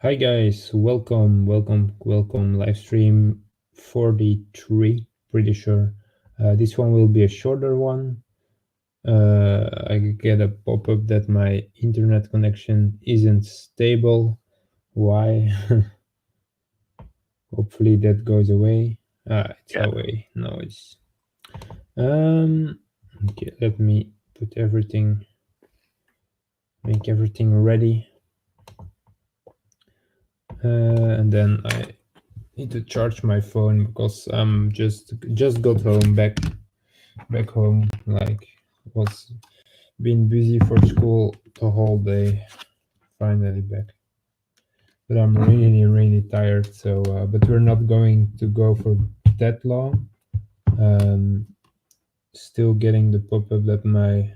Hi guys, welcome. Live stream 43, pretty sure. This one will be a shorter one. I get a pop-up that my internet connection isn't stable. Why? Hopefully that goes away. It's Yeah. away. No, it's okay, let me put everything, make everything ready. And then I need to charge my phone because I'm just got home back home, like was been busy for school the whole day, finally back, but I'm really tired. So but we're not going to go for that long. um Still getting the pop-up that my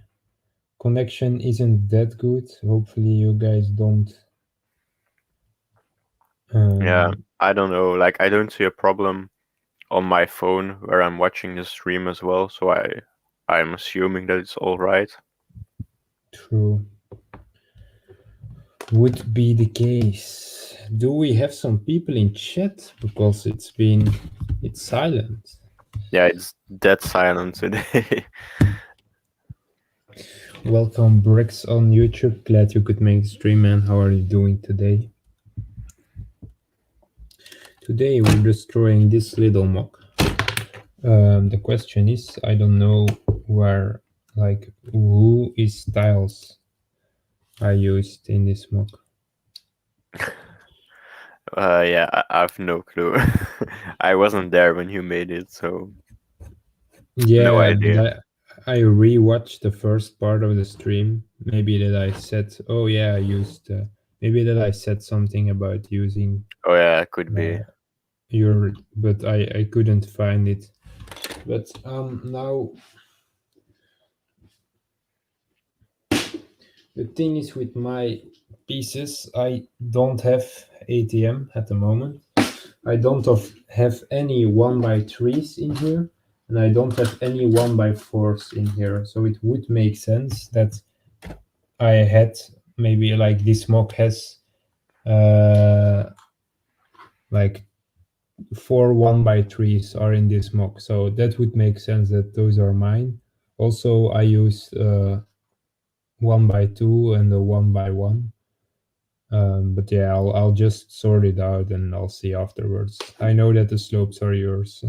connection isn't that good. Hopefully you guys don't Yeah. um I don't know. Like, I don't see a problem on my phone where I'm watching the stream as well. So I'm assuming that it's all right. true. Would be the case. Do we have some people in chat? Because it's silent. Yeah, it's dead silent today. Welcome, Bricks on YouTube. Glad you could make the stream, man. How are you doing today? Today we're destroying this little mock. The question is, I don't know where, like, who is styles I used in this mock. Yeah, I've no clue. I wasn't there when you made it, so no Yeah, but idea. I rewatched the first part of the stream. Maybe that I said, oh yeah, I used. Maybe that I said something about using Oh yeah, could be. your, but I couldn't find it. But now the thing is with my pieces, I don't have ATM at the moment. I don't have any 1x3s in here, and I don't have any 1x4s in here. So it would make sense that I had maybe like this mock has like 4 1x3s are in this mock. So that would make sense that those are mine. Also, I use 1x2 and a 1x1. But yeah, I'll just sort it out and I'll see afterwards. I know that the slopes are yours.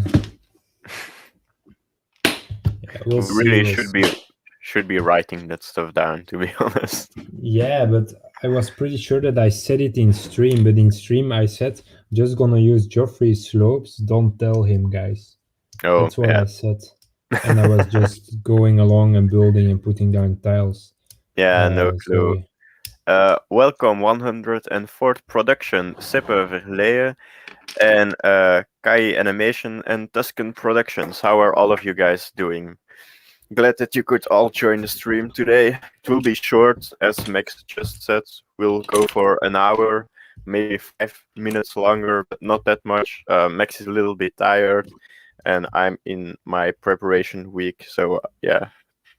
Yeah, we'll We see. really We'll see. should be writing that stuff down, to be honest. Yeah, but I was pretty sure that I said it in stream. But in stream, I said just gonna use Joffrey's slopes. Don't tell him, guys. Oh That's what yeah. I said. And I was just going along and building and putting down tiles. Yeah, no So clue. Welcome 104th production, Sippe Verleyen and Kai Animation and Tuscan Productions. How are all of you guys doing? Glad that you could all join the stream today. It will be short, as Max just said. We'll go for an hour, maybe 5 minutes longer, but not that much. Max is a little bit tired, and I'm in my preparation week, so yeah,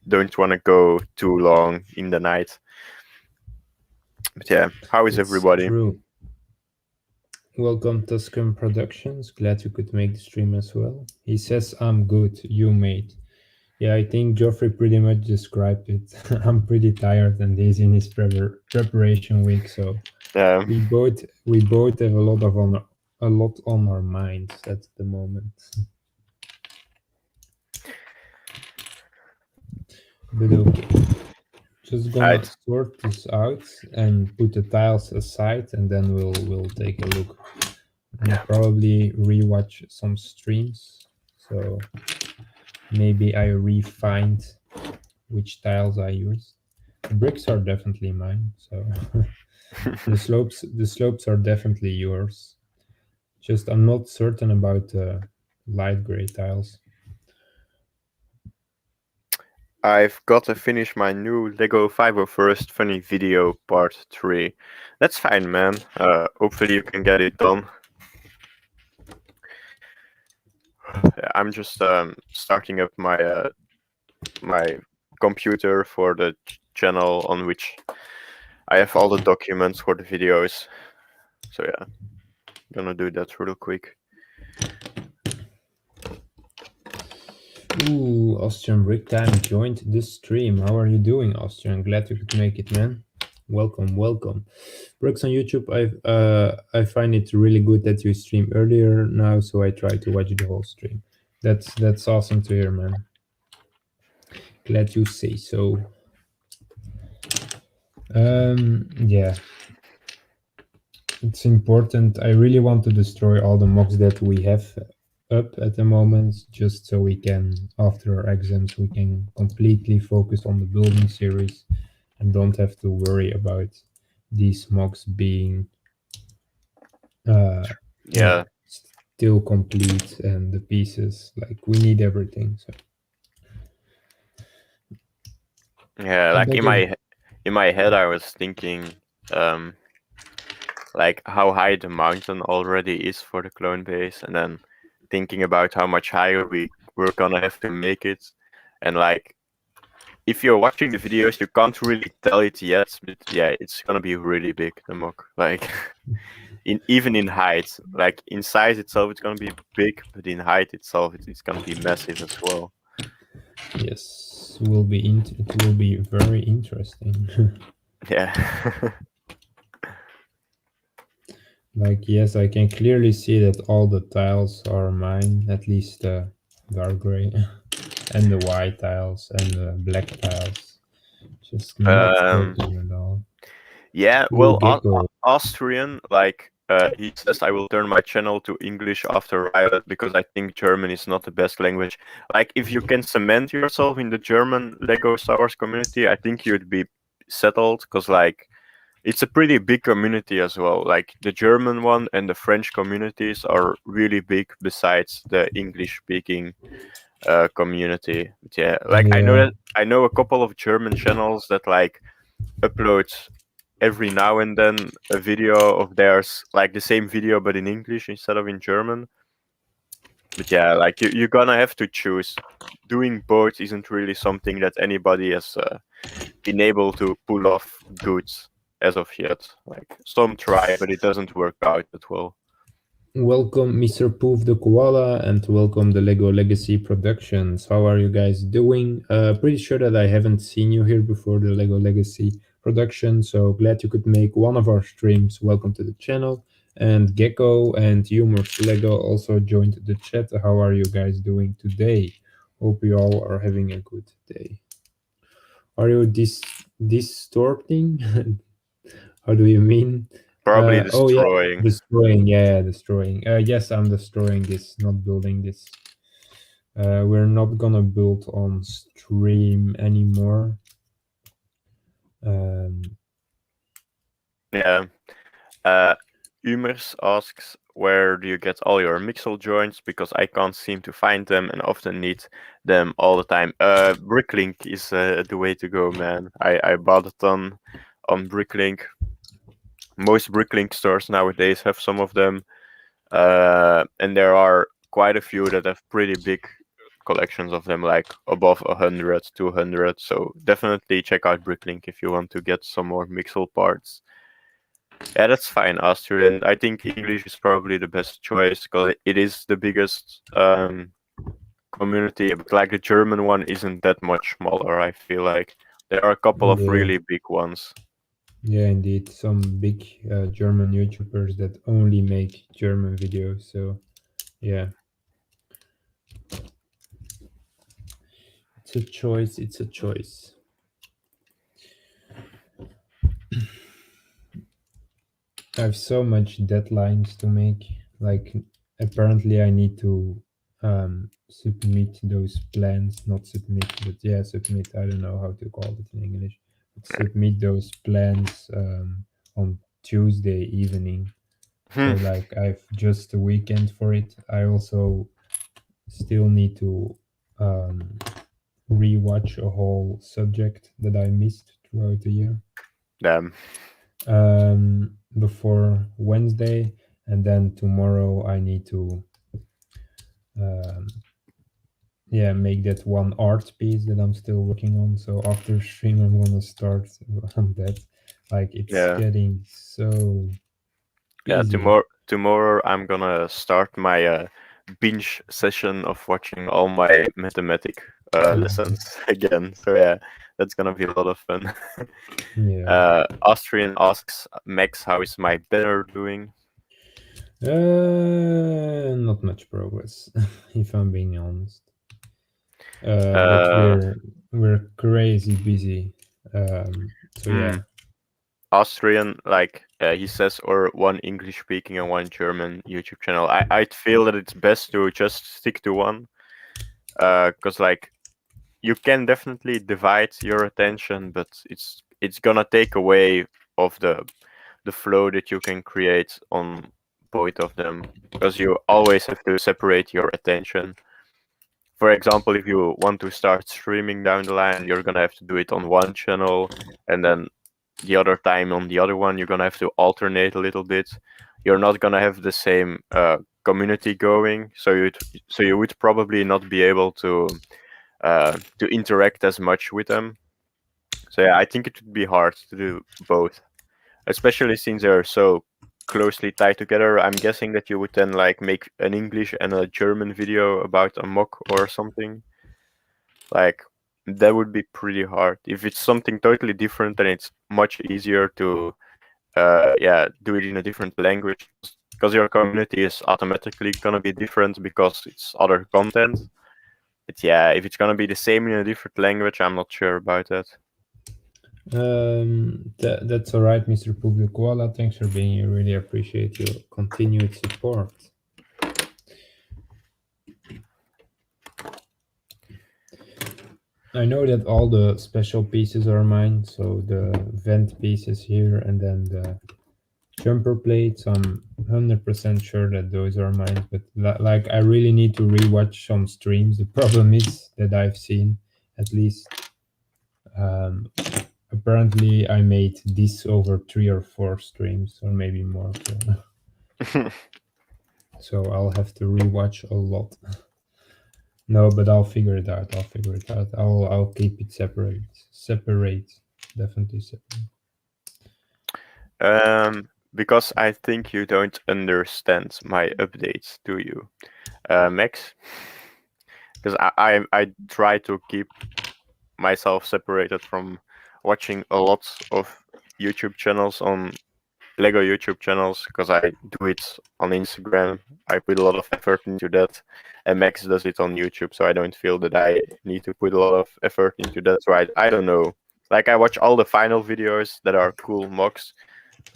don't want to go too long in the night. But yeah, how is it's everybody? true. Welcome Tuscan Productions. Glad you could make the stream as well. He says, I'm good. You mate. Yeah, I think Joffrey pretty much described it. I'm pretty tired and he's in his preparation week, so Yeah. we both have a lot on our minds at the moment. But okay, just I gonna sort this out and put the tiles aside, and then we'll take a look. And probably rewatch some streams, so maybe I refind which tiles I use. The bricks are definitely mine, so the slopes are definitely yours. Just I'm not certain about the light gray tiles. I've got to finish my new Lego 501st funny video part 3. That's fine, man. Hopefully you can get it done. I'm just starting up my computer for the channel on which I have all the documents for the videos. So yeah, gonna do that real quick. Ooh, Austrian Brick Time joined the stream. How are you doing, Austrian? Glad you could make it, man. Welcome, welcome. Brooks on YouTube, I find it really good that you stream earlier now, so I try to watch the whole stream. That's awesome to hear, man. Glad you say so. Yeah, it's important. I really want to destroy all the mocks that we have up at the moment, just so we can, after our exams, we can completely focus on the building series and don't have to worry about these mocks being uh yeah Yeah, still complete, and the pieces, like, we need everything. So yeah. Like but yeah, in my head, I was thinking, um, like how high the mountain already is for the clone base, and then thinking about how much higher we're gonna have to make it, and like if you're watching the videos, you can't really tell it yet, but yeah, it's gonna be really big, the mock. Like in even in height, like in size itself, it's gonna be big, but in height itself, it's gonna be massive as well. yes, it will be very interesting. Yeah. Like, yes, I can clearly see that all the tiles are mine, at least the dark gray and the white tiles and the black tiles. Just not um. working at all. Yeah. Ooh, Well, Gecko. Austrian, like he says, I will turn my channel to English after Riot because I think German is not the best language. Like, if you can cement yourself in the German Lego Star Wars community, I think you'd be settled because like it's a pretty big community as well. Like the German one and the French communities are really big besides the English speaking community. But yeah, like Yeah, I know a couple of German channels that like upload every now and then a video of theirs, like the same video but in English instead of in German. But yeah, like you're gonna have to choose. Doing both isn't really something that anybody has been able to pull off good as of yet. Like some try, but it doesn't work out that well. welcome, Mr. Poof the Koala, and welcome the Lego Legacy Productions. How are you guys doing? Pretty sure that I haven't seen you here before, the Lego Legacy production, so glad you could make one of our streams. Welcome to the channel. And Gecko and Humor's Lego also joined the chat. How are you guys doing today? Hope you all are having a good day. Are you distorting? How do you mean? Probably Oh yeah, destroying. destroying. Yeah, destroying. Yes, I'm destroying this, not building this. We're not gonna build on stream anymore. Um, Yeah. Umers asks, where do you get all your Mixel joints? Because I can't seem to find them and often need them all the time. Bricklink is the way to go, man. I bought a ton on Bricklink. Most Bricklink stores nowadays have some of them. And there are quite a few that have pretty big collections of them, like above 100, 200. So definitely check out Bricklink if you want to get some more Mixel parts. Yeah, that's fine, Austrian. I think English is probably the best choice because it is the biggest community. But like the German one isn't that much smaller. I feel like there are a couple of yeah, really big ones. yeah, indeed. Some big German YouTubers that only make German videos. So yeah, it's a choice. It's a choice. I have so much deadlines to make. Like, apparently, I need to submit those plans. Not submit, but yeah, submit. I don't know how to call it in English. But submit those plans on Tuesday evening. So Hmm. like, I've just a weekend for it. I also still need to rewatch a whole subject that I missed throughout the year. Damn. Before Wednesday, and then tomorrow I need to um, yeah, make that one art piece that I'm still working on. So after stream I'm gonna start on that. Like, it's Yeah. getting so Yeah, Easily. tomorrow I'm gonna start my binge session of watching all my mathematic lessons again. So yeah, that's gonna be a lot of fun. Yeah. Austrian asks Max, how is my banner doing? Not much progress, if I'm being honest. But Uh, we're crazy busy. So hmm, yeah. Austrian, like he says, or one English speaking and one German YouTube channel. I'd feel that it's best to just stick to one, because like you can definitely divide your attention, but it's gonna take away of the flow that you can create on both of them, because you always have to separate your attention. For example, if you want to start streaming down the line, you're gonna have to do it on one channel, and then the other time on the other one. You're gonna have to alternate a little bit. You're not gonna have the same community going, so you would probably not be able to interact as much with them. So yeah, I think it would be hard to do both, especially since they're so closely tied together. I'm guessing that you would then like make an English and a German video about a mock or something. Like that would be pretty hard. If it's something totally different, then it's much easier to yeah, do it in a different language, because your community is automatically gonna be different because it's other content. But yeah, if it's gonna be the same in a different language, I'm not sure about that. That's all right, Mr. Public Koala. Thanks for being here. Really appreciate your continued support. I know that all the special pieces are mine, so the vent pieces here and then the jumper plates. I'm 100% sure that those are mine, but like I really need to rewatch some streams. The problem is that I've seen at least um, apparently I made this over 3 or 4 streams or maybe more. So I'll have to rewatch a lot. No, but I'll figure it out. I'll keep it separate. Separate. Definitely separate. Because I think you don't understand my updates, do you, Max? Because I try to keep myself separated from watching a lot of YouTube channels on Lego YouTube channels, because I do it on Instagram. I put a lot of effort into that, and Max does it on YouTube, so I don't feel that I need to put a lot of effort into that. So I don't know. Like I watch all the final videos that are cool mocks,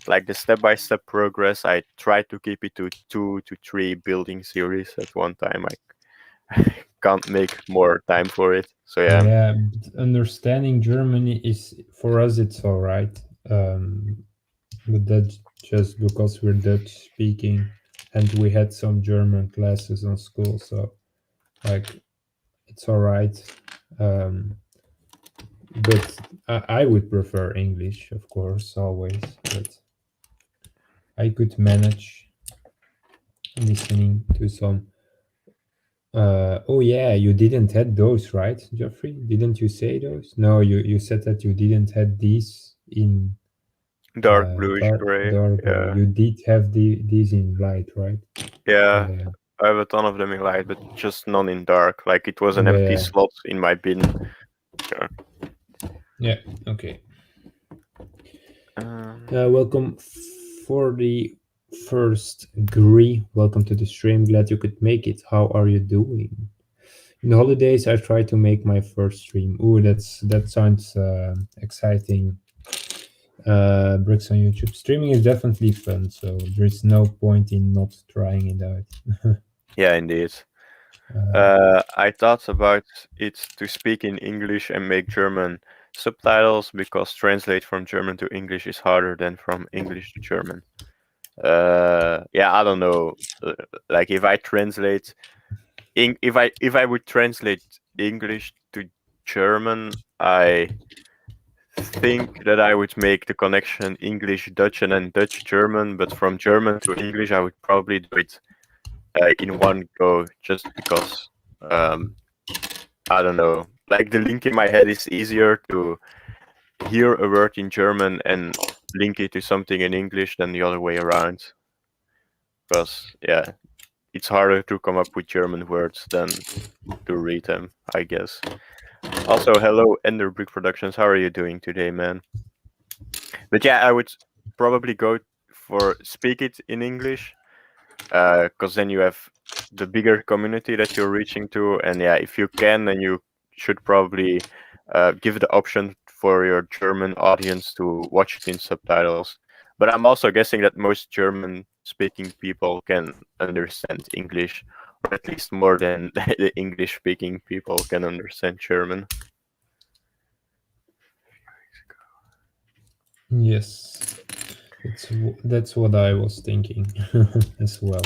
like the step-by-step progress. I try to keep it to 2 to 3 building series at one time. I can't make more time for it. So yeah. Yeah, understanding Germany is for us. It's all right. But that's just because we're Dutch speaking, and we had some German classes on school. So like, it's all right. But I would prefer English, of course, always. But I could manage listening to some. Oh yeah, you didn't had those, right, Jeffrey? Didn't you say those? No, you said that you didn't had these in Dark bluish gray. dark gray. Yeah. You did have these in light, right? Yeah. Yeah, I have a ton of them in light, but just none in dark. Like it was an empty yeah, slot in my bin. Yeah. yeah. Okay. Um, Welcome for the first Gree. Welcome to the stream. Glad you could make it. How are you doing? In the holidays, I try to make my first stream. Ooh, that sounds exciting. Bricks on YouTube. Streaming is definitely fun, so there's no point in not trying it out. yeah, indeed. I thought about it to speak in English and make German subtitles, because translate from German to English is harder than from English to German. Yeah, I don't know. Like if I translate, if I would translate English to German, I think that I would make the connection English Dutch and then Dutch German, but from German to English, I would probably do it in one go, just because I don't know. Like the link in my head is easier to hear a word in German and link it to something in English than the other way around. because yeah, it's harder to come up with German words than to read them, I guess. Also, hello, Enderbrick Productions. How are you doing today, man? But yeah, I would probably go for speak it in English, because then you have the bigger community that you're reaching to, and yeah, if you can, then you should probably give the option for your German audience to watch it in subtitles. But I'm also guessing that most German-speaking people can understand English, or at least more than the English-speaking people can understand German. Yes, that's what I was thinking as well.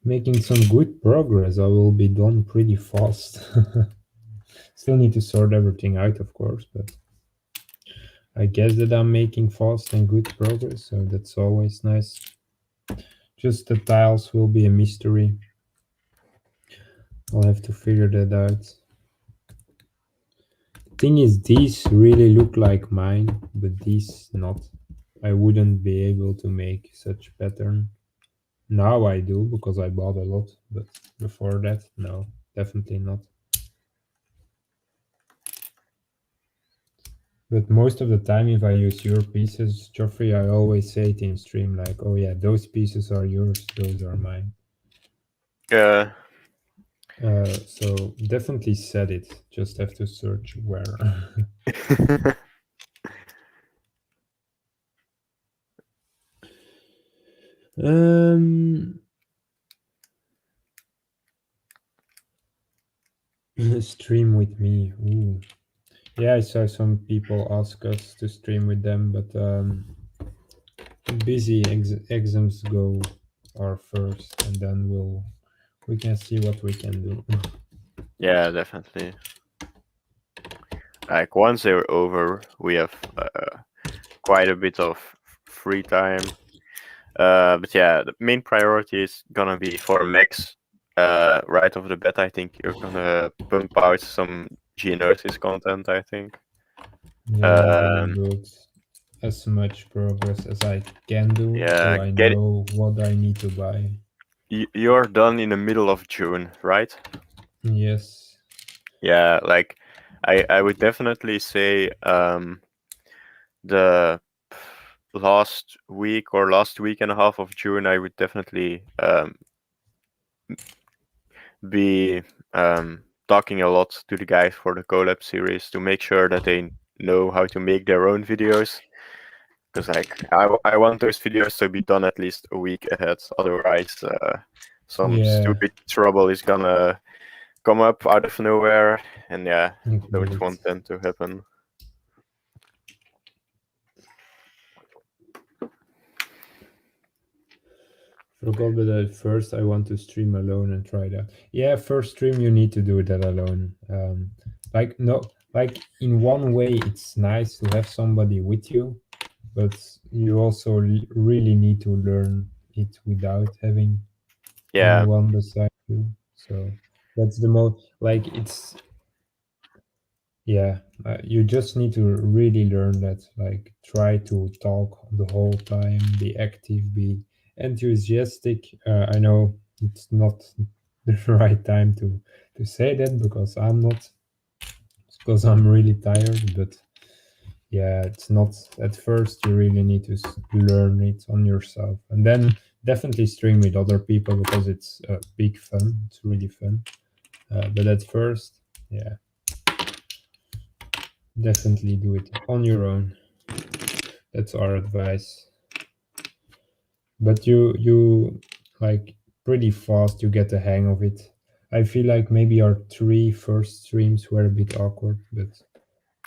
Making some good progress. I will be done pretty fast. Still need to sort everything out, of course, but I guess that I'm making fast and good progress, so that's always nice. Just the tiles will be a mystery. I'll have to figure that out. Thing is, these really look like mine, but these not. I wouldn't be able to make such pattern. Now I do because I bought a lot, but before that, no, definitely not. But most of the time, if I use your pieces, Geoffrey, I always say it in stream, like, oh yeah, those pieces are yours, those are mine. Yeah. So definitely said it, just have to search where. um, stream with me. Ooh. Yeah, I saw some people ask us to stream with them, but busy exams go are first, and then we can see what we can do. Yeah, definitely. Like once they're over, we have quite a bit of free time. But yeah, the main priority is gonna be for Max. Right off the bat, I think you're gonna pump out some Geonosis content. I think. Yeah, I'm gonna do it as much progress as I can do, Yeah, so I know what I need to buy. You're done in the middle of June, right? Yes. Yeah, like I would definitely say the last week or last week and a half of June, I would definitely be talking a lot to the guys for the collab series to make sure that they know how to make their own videos. Because like I want those videos to be done at least a week ahead. Otherwise, some stupid trouble is gonna come up out of nowhere, and yeah, don't want that to happen. Forgot that at first I want to stream alone and try that. Yeah, first stream you need to do that alone. Like no, like in one way it's nice to have somebody with you, but you also really need to learn it without having anyone beside you. So that's the most like it's yeah, you just need to really learn that. Like, try to talk the whole time, be active, be enthusiastic. I know it's not the right time to say that because I'm not, because I'm really tired. But yeah, it's not at first. You really need to learn it on yourself, and then definitely stream with other people because it's big fun. It's really fun. But at first, yeah. Definitely do it on your own. That's our advice. But you like pretty fast you get the hang of it. I feel like maybe our 3 first streams were a bit awkward, but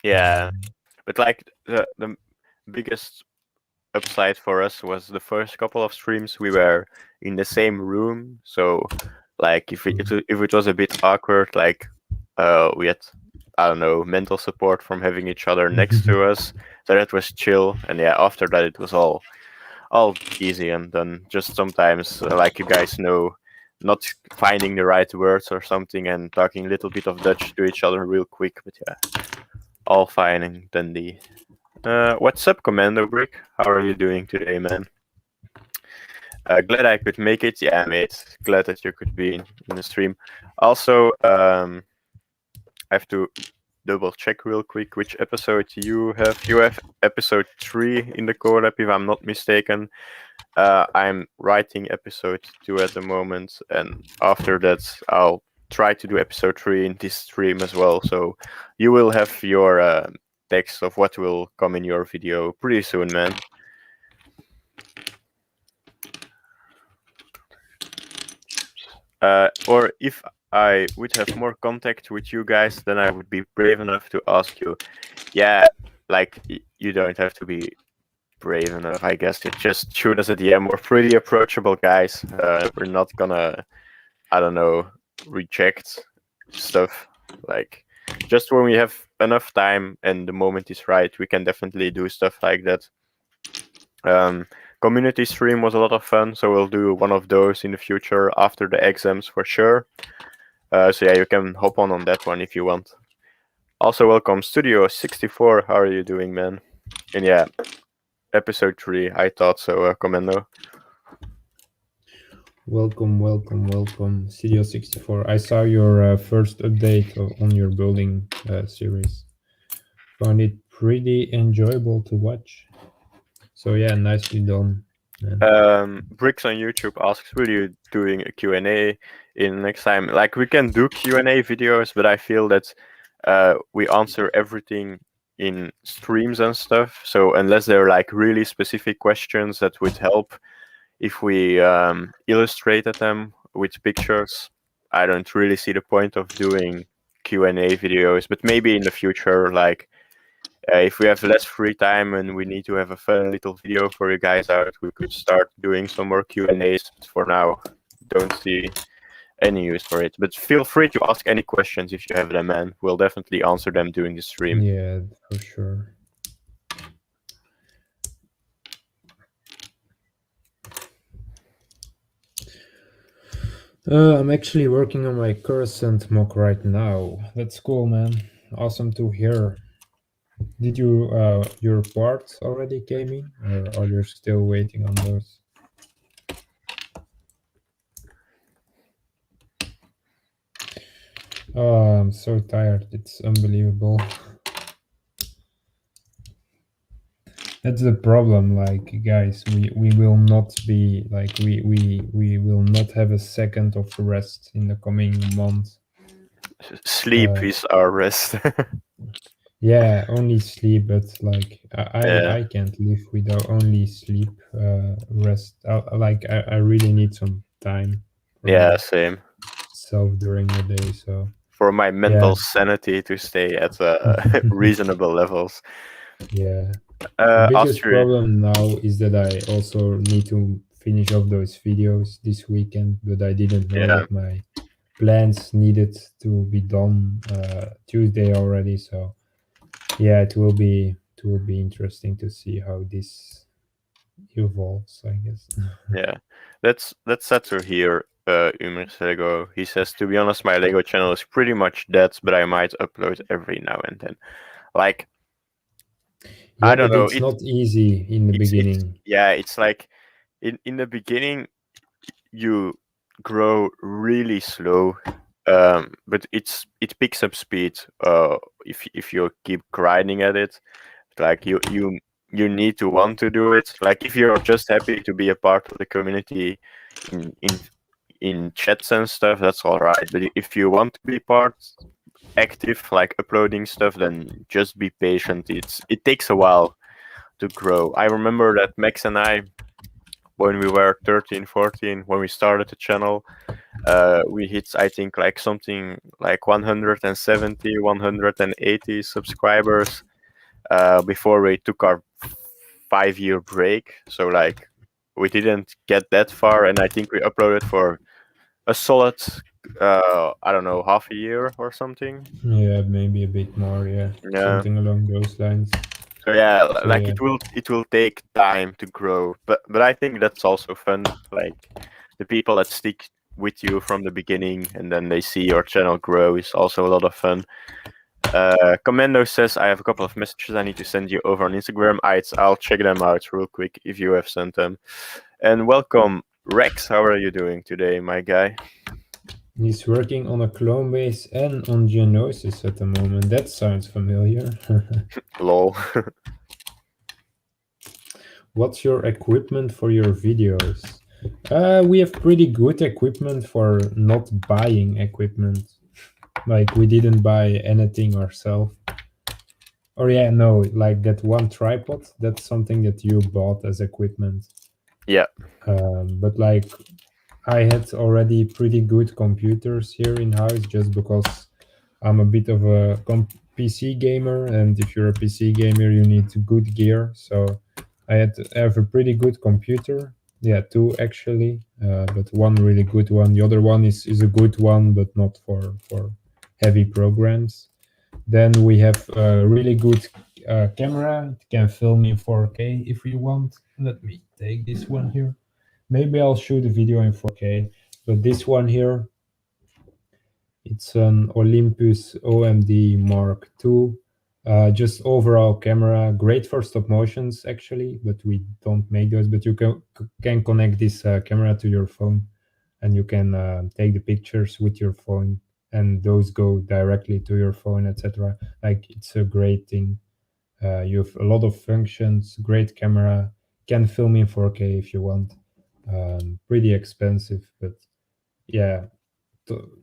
yeah, but like the biggest upside for us was the first couple of streams we were in the same room, so like if it was a bit awkward, like we had, I don't know, mental support from having each other next to us, so that was chill. And yeah, after that it was all easy. And then just sometimes, like you guys know, not finding the right words or something and talking a little bit of Dutch to each other real quick. But yeah, all fine and dandy. What's up, Commando Brick? How are you doing today, man? Glad I could make it. Yeah, mate. Glad that you could be in the stream. Also, I have to double check real quick which episode you have. You have episode 3 in the collab, if I'm not mistaken. I'm writing episode 2 at the moment, and after that, I'll try to do episode 3 in this stream as well. So you will have your text of what will come in your video pretty soon, man. Or if I would have more contact with you guys, then I would be brave enough to ask you. Yeah, like you don't have to be brave enough, I guess. You just shoot us a DM. We're pretty approachable guys. We're not gonna, I don't know, reject stuff. Like, just when we have enough time and the moment is right, we can definitely do stuff like that. Community stream was a lot of fun, so we'll do one of those in the future after the exams for sure. So yeah, you can hop on that one if you want. Also, welcome Studio 64. How are you doing, man? And yeah, episode 3. I thought so, Commando. Welcome, Studio 64. I saw your first update on your building series. Found it pretty enjoyable to watch. So yeah, nicely done. Bricks on YouTube asks, will you doing a Q&A in next time? Like, we can do Q&A videos, but I feel that we answer everything in streams and stuff. So unless they're like really specific questions that would help if we illustrated them with pictures, I don't really see the point of doing Q&A videos. But maybe in the future, like, if we have less free time and we need to have a fun little video for you guys out, we could start doing some more Q&As. For now, don't see any use for it. But feel free to ask any questions if you have them, man. We'll definitely answer them during the stream. Yeah, for sure. I'm actually working on my Coruscant mock right now. That's cool, man. Awesome to hear. Did you your parts already came in, or are you still waiting on those? Oh, I'm so tired. It's unbelievable. That's the problem. Like, guys, we will not be like we will not have a second of rest in the coming month. Sleep is our rest. Yeah, only sleep, but like Yeah. I can't live without only sleep, rest. I really need some time for Yeah, same. myself during the day. So For my mental sanity to stay at reasonable levels. yeah, the biggest Astrid, problem now is that I also need to finish off those videos this weekend, but I didn't know Yeah. that my plans needed to be done Tuesday already. So yeah, it will be interesting to see how this evolves, I guess. Yeah, that's Setzer here, Umers Lego. He says, to be honest, my Lego channel is pretty much dead, but I might upload every now and then. Like, Yeah, I don't but know. it's not easy in the beginning. It's like in the beginning you grow really slow, but it picks up speed if you keep grinding at it. Like you need to want to do it. Like, if you're just happy to be a part of the community in chats and stuff, that's all right. But if you want to be active, like uploading stuff, then just be patient. It takes a while to grow. I remember that Max and I, when we were 13, 14, when we started the channel, we hit, I think, like something like 170, 180 subscribers before we took our 5-year break. So like, we didn't get that far, and I think we uploaded for a solid I don't know, half a year or something. Yeah, maybe a bit more. Yeah, something along those lines. So yeah, like, it will take time to grow, but I think that's also fun. Like, the people that stick with you from the beginning, and then they see your channel grow is also a lot of fun. Commando says, I have a couple of messages I need to send you over on Instagram. I'll check them out real quick if you have sent them. And welcome, Rex. How are you doing today, my guy? He's working on a clone base and on Geonosis at the moment. That sounds familiar. Lol. What's your equipment for your videos? We have pretty good equipment for not buying equipment. Like we didn't buy anything ourselves. Or yeah, no, like that one tripod, that's something that you bought as equipment. Yeah. But like I had already pretty good computers here in house just because I'm a bit of a PC gamer, and if you're a PC gamer, you need good gear. So I had to have a pretty good computer. Yeah, two actually, but one really good one. The other one is a good one, but not for heavy programs. Then we have a really good camera. It can film in 4K if you want. Let me take this one here. Maybe I'll shoot a video in 4K, but this one here, it's an Olympus Omd Mark II. Just overall camera, great for stop motions actually, but we don't make those. But you can connect this camera to your phone, and you can take the pictures with your phone, and those go directly to your phone, etc. Like it's a great thing. You have a lot of functions, great camera, can film in 4K if you want. Pretty expensive, but yeah,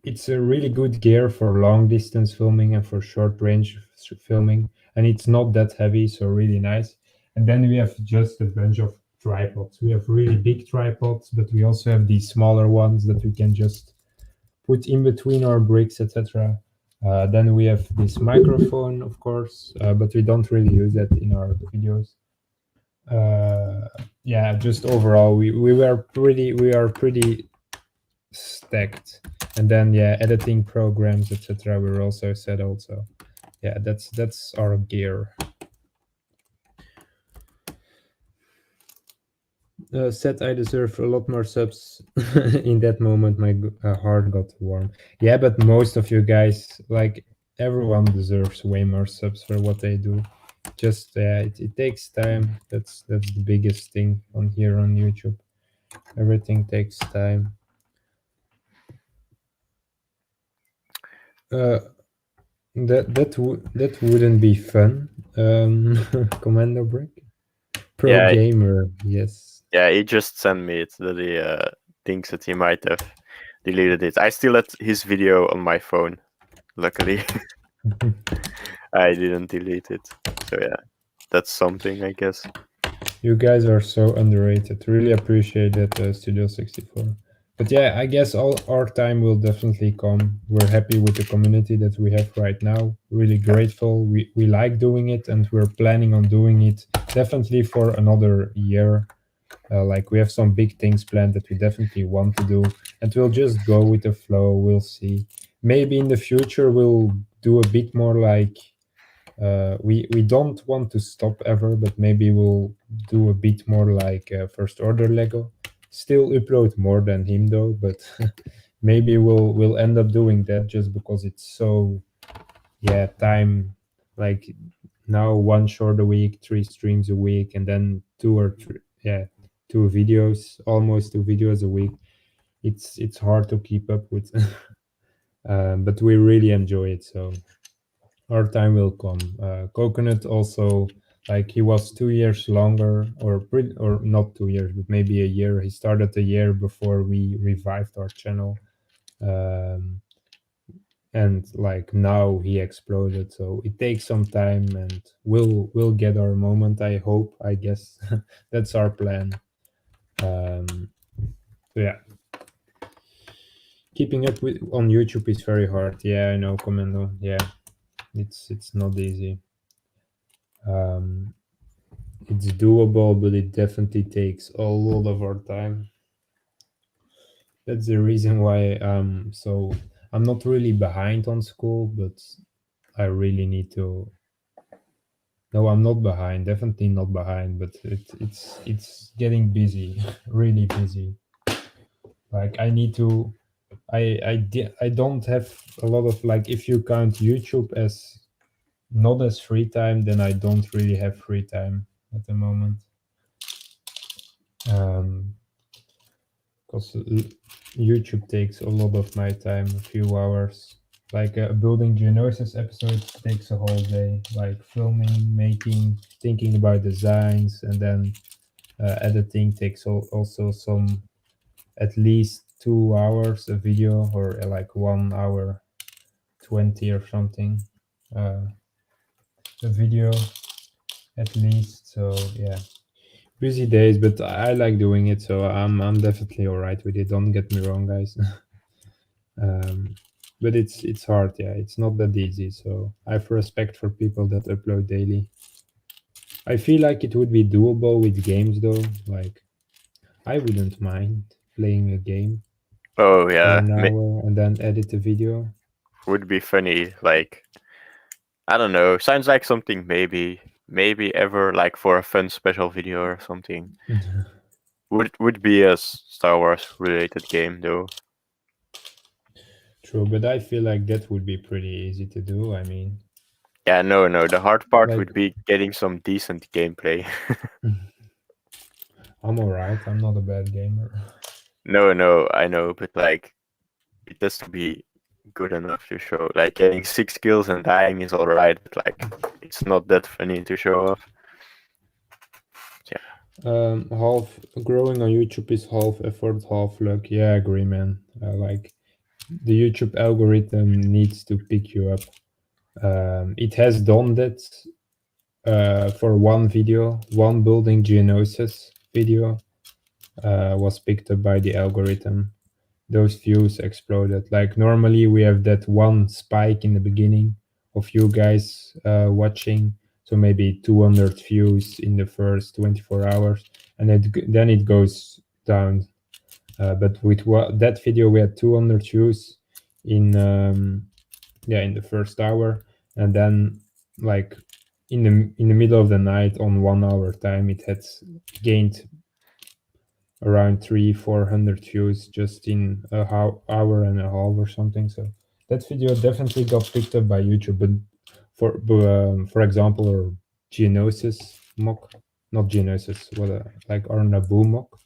it's a really good gear for long distance filming and for short range filming, and it's not that heavy, so really nice. And then we have just a bunch of tripods. We have really big tripods, but we also have these smaller ones that we can just put in between our bricks, etc. Then we have this microphone, of course, but we don't really use that in our videos. Yeah, just overall, we are pretty stacked. And then yeah, editing programs, etc. We're also settled. So yeah, that's our gear. Said I deserve a lot more subs. In that moment, my heart got warm. Yeah, but most of you guys, like everyone, deserves way more subs for what they do. Just it takes time. That's the biggest thing on here on YouTube. Everything takes time. That wouldn't be fun. Commando break. Pro Yeah. gamer, yes. Yeah, he just sent me it that he thinks that he might have deleted it. I still had his video on my phone. Luckily, I didn't delete it. So yeah, that's something, I guess. You guys are so underrated. Really appreciate that, Studio 64. But yeah, I guess all our time will definitely come. We're happy with the community that we have right now. Really grateful. We like doing it, and we're planning on doing it definitely for another year. Like we have some big things planned that we definitely want to do, and we'll just go with the flow. We'll see. Maybe in the future we'll do a bit more like we don't want to stop ever, but maybe we'll do a bit more like First Order Lego. Still upload more than him though, but maybe we'll end up doing that just because it's so time, like now one short a week, 3 streams a week, and then 2 videos, almost 2 videos a week. It's hard to keep up with. But we really enjoy it, so our time will come. Coconut also, like he was 2 years longer, or not 2 years, but maybe a year. He started a year before we revived our channel. And like now he exploded, so it takes some time, and we'll get our moment, I hope, I guess. That's our plan. So yeah, keeping up with on YouTube is very hard. Yeah, I know, Commando. Yeah, it's not easy. It's doable, but it definitely takes a lot of our time. That's the reason why so I'm not really behind on school, but I really need to. No, I'm not behind. Definitely not behind, but it's getting busy, really busy. Like I need to I don't have a lot of, like, if you count YouTube as not as free time, then I don't really have free time at the moment. Because YouTube takes a lot of my time, a few hours. Like a building Geonosis episode takes a whole day, like filming, making, thinking about designs, and then editing takes also some, at least 2 hours a video, or like 1 hour 20 or something, uh, a video at least. So yeah, busy days, but I like doing it, so I'm definitely all right with it. Don't get me wrong, guys. um, but it's hard. Yeah, it's not that easy. So I have respect for people that upload daily. I feel like it would be doable with games though. Like I wouldn't mind playing a game Oh for yeah, an hour and then edit a video. would be funny. Like I don't know, sounds like something maybe ever like for a fun special video or something. Would be a Star Wars related game though. True, but I feel like that would be pretty easy to do. I mean, Yeah, no. The hard part like would be getting some decent gameplay. I'm all right. I'm not a bad gamer. No, I know, but like it has to be good enough to show. Like getting 6 kills and dying is alright, but like it's not that funny to show off. Half growing on YouTube is half effort, half luck. Yeah, I agree, man. Like the YouTube algorithm needs to pick you up. It has done that for one video, one building Geonosis video was picked up by the algorithm. Those views exploded. Like normally we have that one spike in the beginning of you guys watching, so maybe 200 views in the first 24 hours, and then it goes down. But with that video, we had 200 views in in the first hour, and then like in the middle of the night on 1 hour time, it had gained around 300-400 views just in a hour and a half or something. So that video definitely got picked up by YouTube. But for example, or Geonosis mock, not Geonosis, what like our Naboo mock.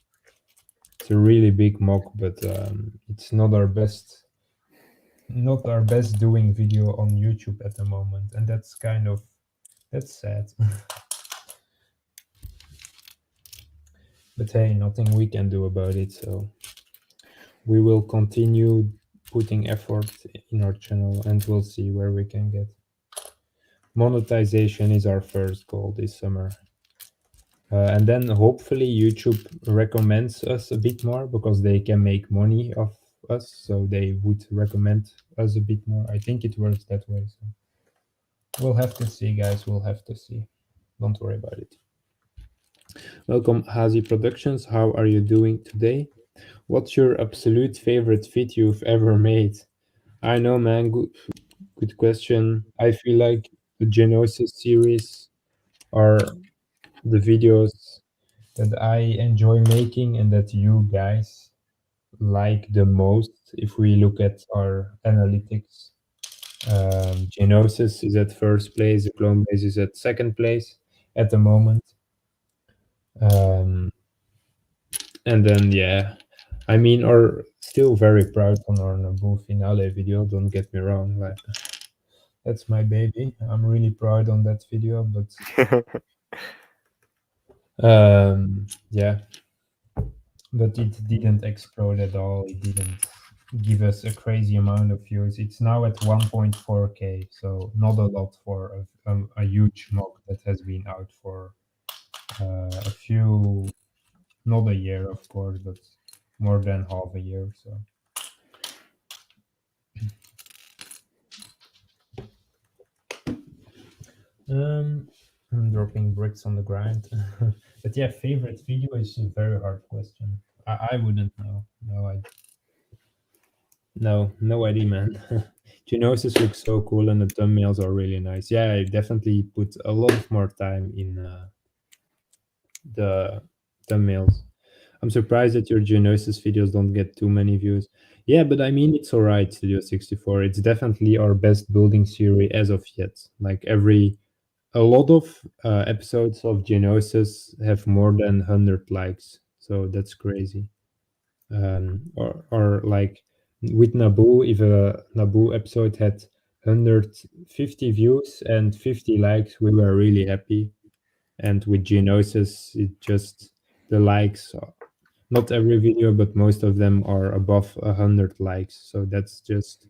It's a really big mock, but it's not our best doing video on YouTube at the moment, and that's sad. But hey, nothing we can do about it. So we will continue putting effort in our channel, and we'll see where we can get. Monetization is our first goal this summer. And then hopefully YouTube recommends us a bit more because they can make money off us. So they would recommend us a bit more. I think it works that way. So we'll have to see, guys. We'll have to see. Don't worry about it. Welcome, Hazy Productions. How are you doing today? What's your absolute favorite vid you've ever made? I know, man. Good question. I feel like the Genosis series are the videos that I enjoy making and that you guys like the most if we look at our analytics. Genosis is at first place, the clone base is at second place at the moment. Um, and then, yeah, I mean, are still very proud on our Naboo finale video, don't get me wrong. Like, that's my baby. I'm really proud on that video, but yeah, but it didn't explode at all. It didn't give us a crazy amount of views. It's now at 1.4K, so not a lot for a huge mock that has been out for a few, not a year, of course, but more than half a year. So I'm dropping bricks on the grind. But yeah, favorite video is a very hard question. I wouldn't know. No idea, man. Genosis looks so cool and the thumbnails are really nice. Yeah, I definitely put a lot more time in the thumbnails. I'm surprised that your Genosis videos don't get too many views. Yeah, but I mean, it's alright, Studio 64. It's definitely our best building series as of yet. Like a lot of episodes of Genosis have more than 100 likes, so that's crazy. Or like with Naboo, if a Naboo episode had 150 views and 50 likes, we were really happy. And with Genosis, it just the likes. Not every video, but most of them are above 100 likes. So that's just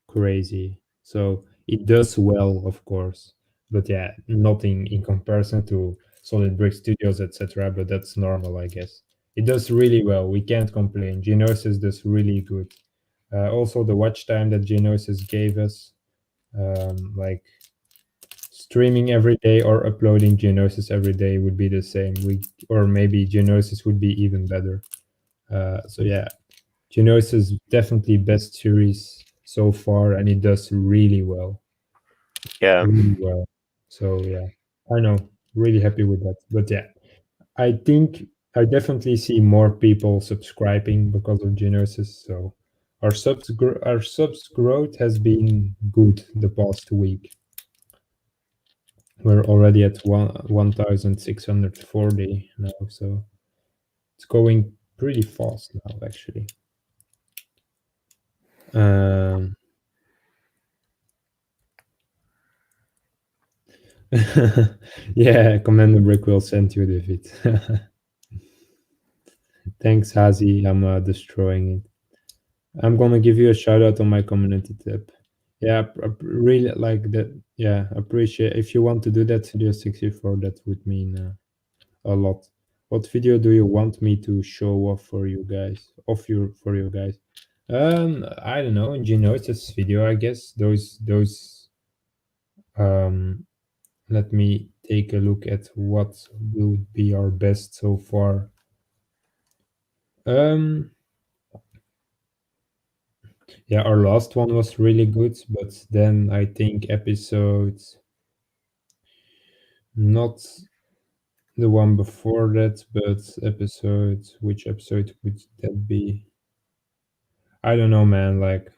crazy. So it does well, of course, but yeah, nothing in comparison to Solid Brick Studios, etc. But that's normal, I guess. It does really well. We can't complain. Genosis does really good. Also, the watch time that Genosis gave us, like streaming every day or uploading Genosis every day would be the same. Or maybe Genosis would be even better. So yeah, Genosis is definitely best series so far, and it does really well, Yeah. really well. So yeah, I know, really happy with that. But yeah, I think I definitely see more people subscribing because of Genosis. So our subs growth has been good the past week. We're already at 1,640 now, so it's going pretty fast now, actually. Um, yeah, Commander Brick will send you the vid. Thanks, Hazi. I'm destroying it. I'm gonna give you a shout out on my community tab. Yeah, really like that. Yeah, appreciate if you want to do that. Studio 64, that would mean a lot. What video do you want me to show off for you guys? For you guys. I don't know. Genosis video, I guess. Those. Um, let me take a look at what will be our best so far. Um, yeah, our last one was really good, but then I think episodes, not the one before that, but which episode would that be? I don't know, man. Like,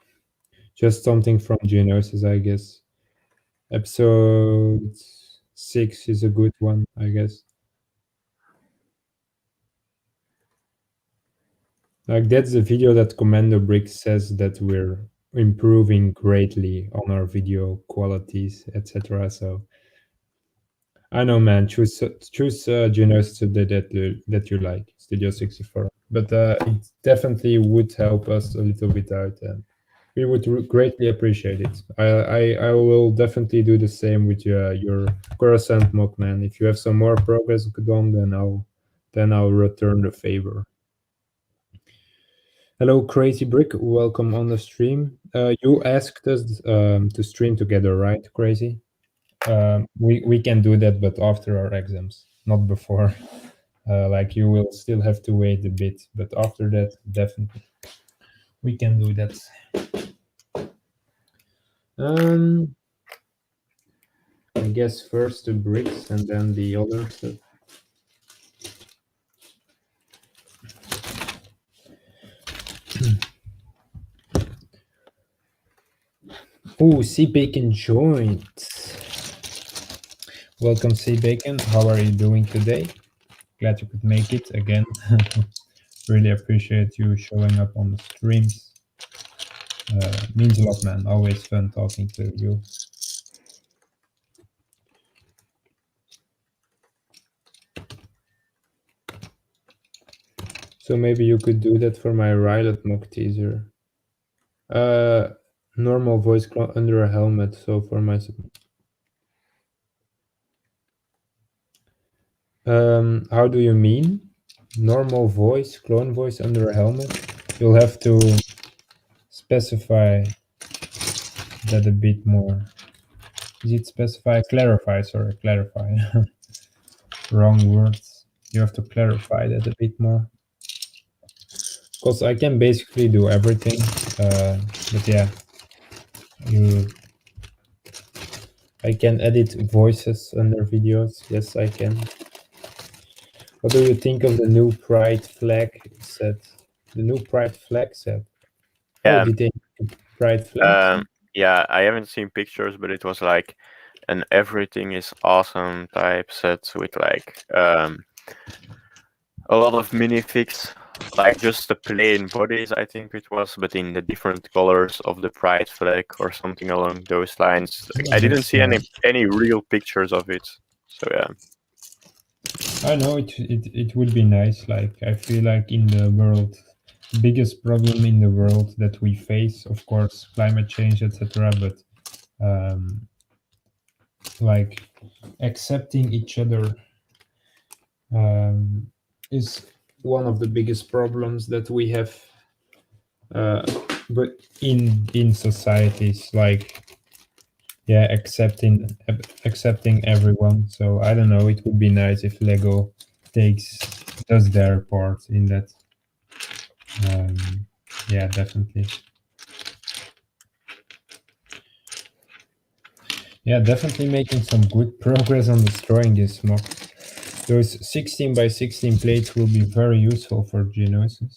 just something from Geonosis, I guess. Episode 6 is a good one, I guess. Like, that's the video that Commando Brick says that we're improving greatly on our video qualities, etc. So I know, man. Choose Geonosis that you like, Studio 64. But it definitely would help us a little bit out, and we would greatly appreciate it. I will definitely do the same with your Coruscant mock, man. If you have some more progress done, then I'll return the favor. Hello, Crazy Brick. Welcome on the stream. You asked us to stream together, right, Crazy? We can do that, but after our exams, not before. Like you will still have to wait a bit, but after that, definitely we can do that. I guess first the bricks and then the other stuff. Oh, Sea Bacon joined. Welcome, Sea Bacon. How are you doing today? Glad you could make it again. Really appreciate you showing up on the streams. Means a lot, man. Always fun talking to you. So maybe you could do that for my Rilot mock teaser. Normal voice under a helmet. So for my how do you mean? Normal voice, clone voice under a helmet? You'll have to specify that a bit more. Is it specify? Clarify, sorry, clarify. Wrong words. You have to clarify that a bit more. Because I can basically do everything. But yeah, I can edit voices under videos. Yes, I can. What do you think of the new Pride flag set? The new Pride flag set. Oh, Yeah, did they pride flags? yeah, I haven't seen pictures, but it was like an everything is awesome type set with like a lot of minifigs, like just the plain bodies, I think it was, but in the different colors of the pride flag or something along those lines. Like, Oh, I didn't that's see any real pictures of it. So yeah. I know it would be nice. Like I feel like in the world, biggest problem in the world that we face, of course, climate change, etc. But um, like accepting each other is one of the biggest problems that we have. Uh, but in societies, like yeah, accepting everyone. So I don't know. It would be nice if Lego does their part in that. Um, yeah, definitely. Yeah, definitely making some good progress on destroying this mock. Those 16 by 16 plates will be very useful for Geonosis.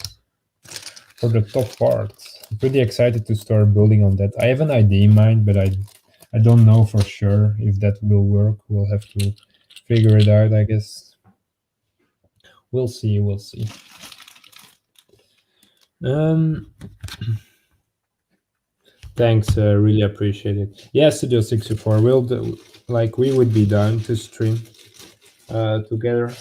For the top parts, I'm pretty excited to start building on that. I have an idea in mind, but I don't know for sure if that will work. We'll have to figure it out, I guess. We'll see. We'll see. Um, Thanks, really appreciate it. Yeah, Studio 64. We would be down to stream together.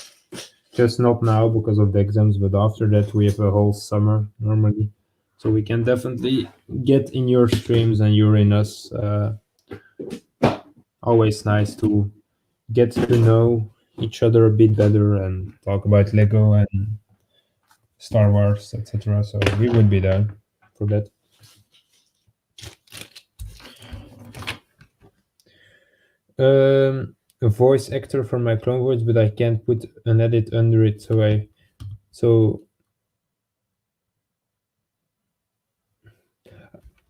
Just not now because of the exams, but after that we have a whole summer normally. So we can definitely get in your streams and you're in us. Always nice to get to know each other a bit better and talk about Lego and Star Wars, etc. So we would be down for that. A voice actor for my Clone Wars, but I can't put an edit under it. So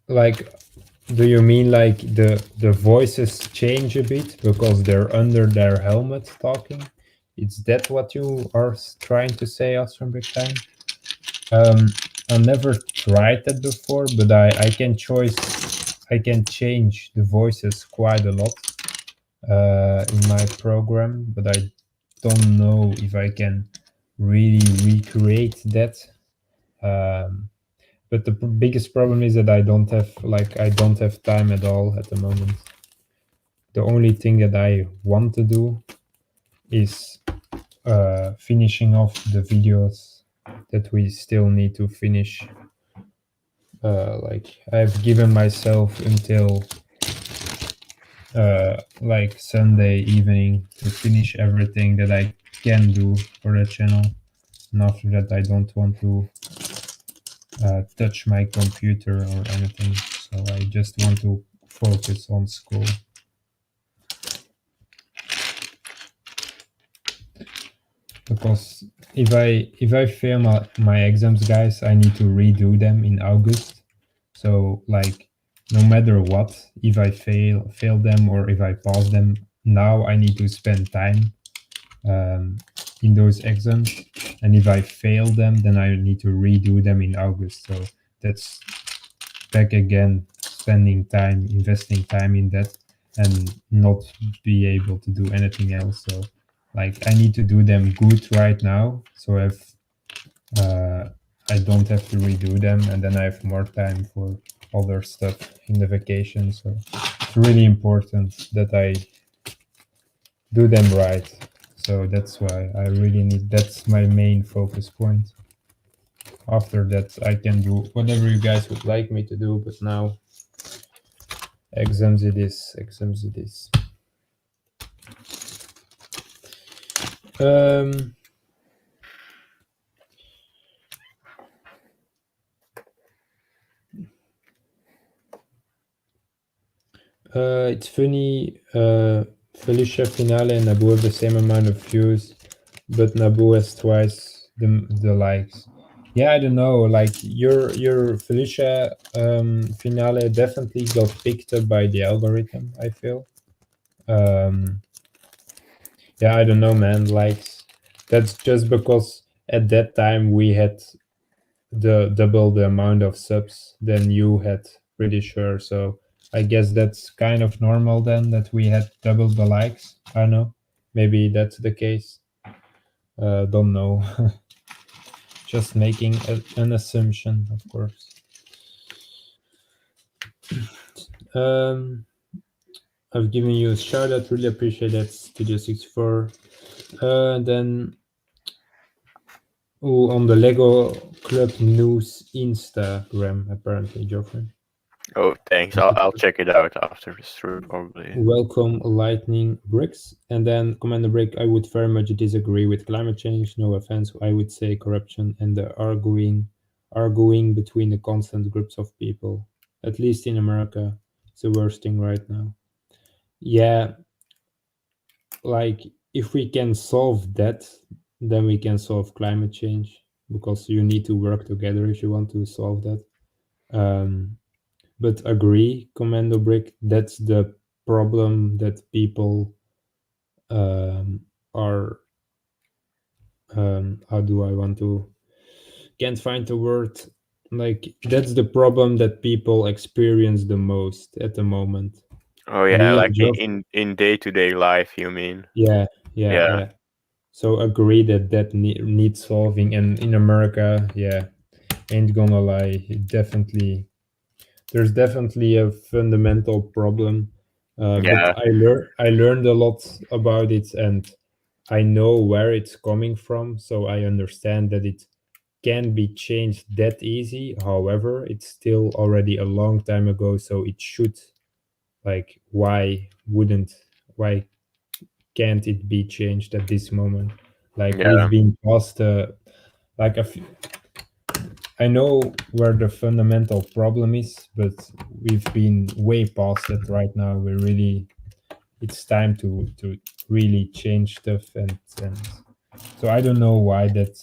like, do you mean like the voices change a bit because they're under their helmet talking? Is that what you are trying to say, Astron Big Time? I never tried that before, but I can change the voices quite a lot in my program, but I don't know if I can really recreate that. But the biggest problem is that I don't have time at all at the moment. The only thing that I want to do is finishing off the videos that we still need to finish. Like I've given myself until like Sunday evening to finish everything that I can do for the channel, and after that I don't want to touch my computer or anything. So I just want to focus on school. Because if I fail my exams, guys, I need to redo them in August. So like no matter what, if I fail them or if I pass them, now I need to spend time in those exams. And if I fail them, then I need to redo them in August. So that's back again, spending time, investing time in that and not be able to do anything else. So like I need to do them good right now. So I don't have to redo them and then I have more time for other stuff in the vacation. So it's really important that I do them right. So that's why I really that's my main focus point. After that, I can do whatever you guys would like me to do, but now exams it is. Um, it's funny. Felicia Finale and Nabu have the same amount of views, but Nabu has twice the likes. Yeah, I don't know. Like your Felicia Finale definitely got picked up by the algorithm. I feel. Yeah, I don't know, man. Like that's just because at that time we had double the amount of subs than you had, pretty sure. So I guess that's kind of normal then, that we had double the likes. I don't know. Maybe that's the case. Don't know. Just making an assumption, of course. I've given you a shout out. Really appreciate that, Studio 64. Then on the Lego Club News Instagram, apparently, Geoffrey. Oh, thanks. I'll check it out after this stream, probably. Welcome Lightning Bricks. And then Commander Break, I would very much disagree with climate change. No offense, I would say corruption and the arguing between the constant groups of people. At least in America, it's the worst thing right now. Yeah, like if we can solve that, then we can solve climate change, because you need to work together if you want to solve that. But agree, Commando Brick, that's the problem, that people are how do I want to, can't find the word, like that's the problem that people experience the most at the moment. Oh yeah, Me like and Geoff, in day-to-day life, you mean? yeah. Yeah. So agree that needs solving, and in America, yeah, ain't gonna lie, there's definitely a fundamental problem. But Yeah. I learned a lot about it, and I know where it's coming from, so I understand that it can be changed that easy. However, it's still already a long time ago, so it should, like, why can't it be changed at this moment? Like, Yeah. we've been past like I know where the fundamental problem is, but we've been way past it right now. It's time to really change stuff, and so I don't know why that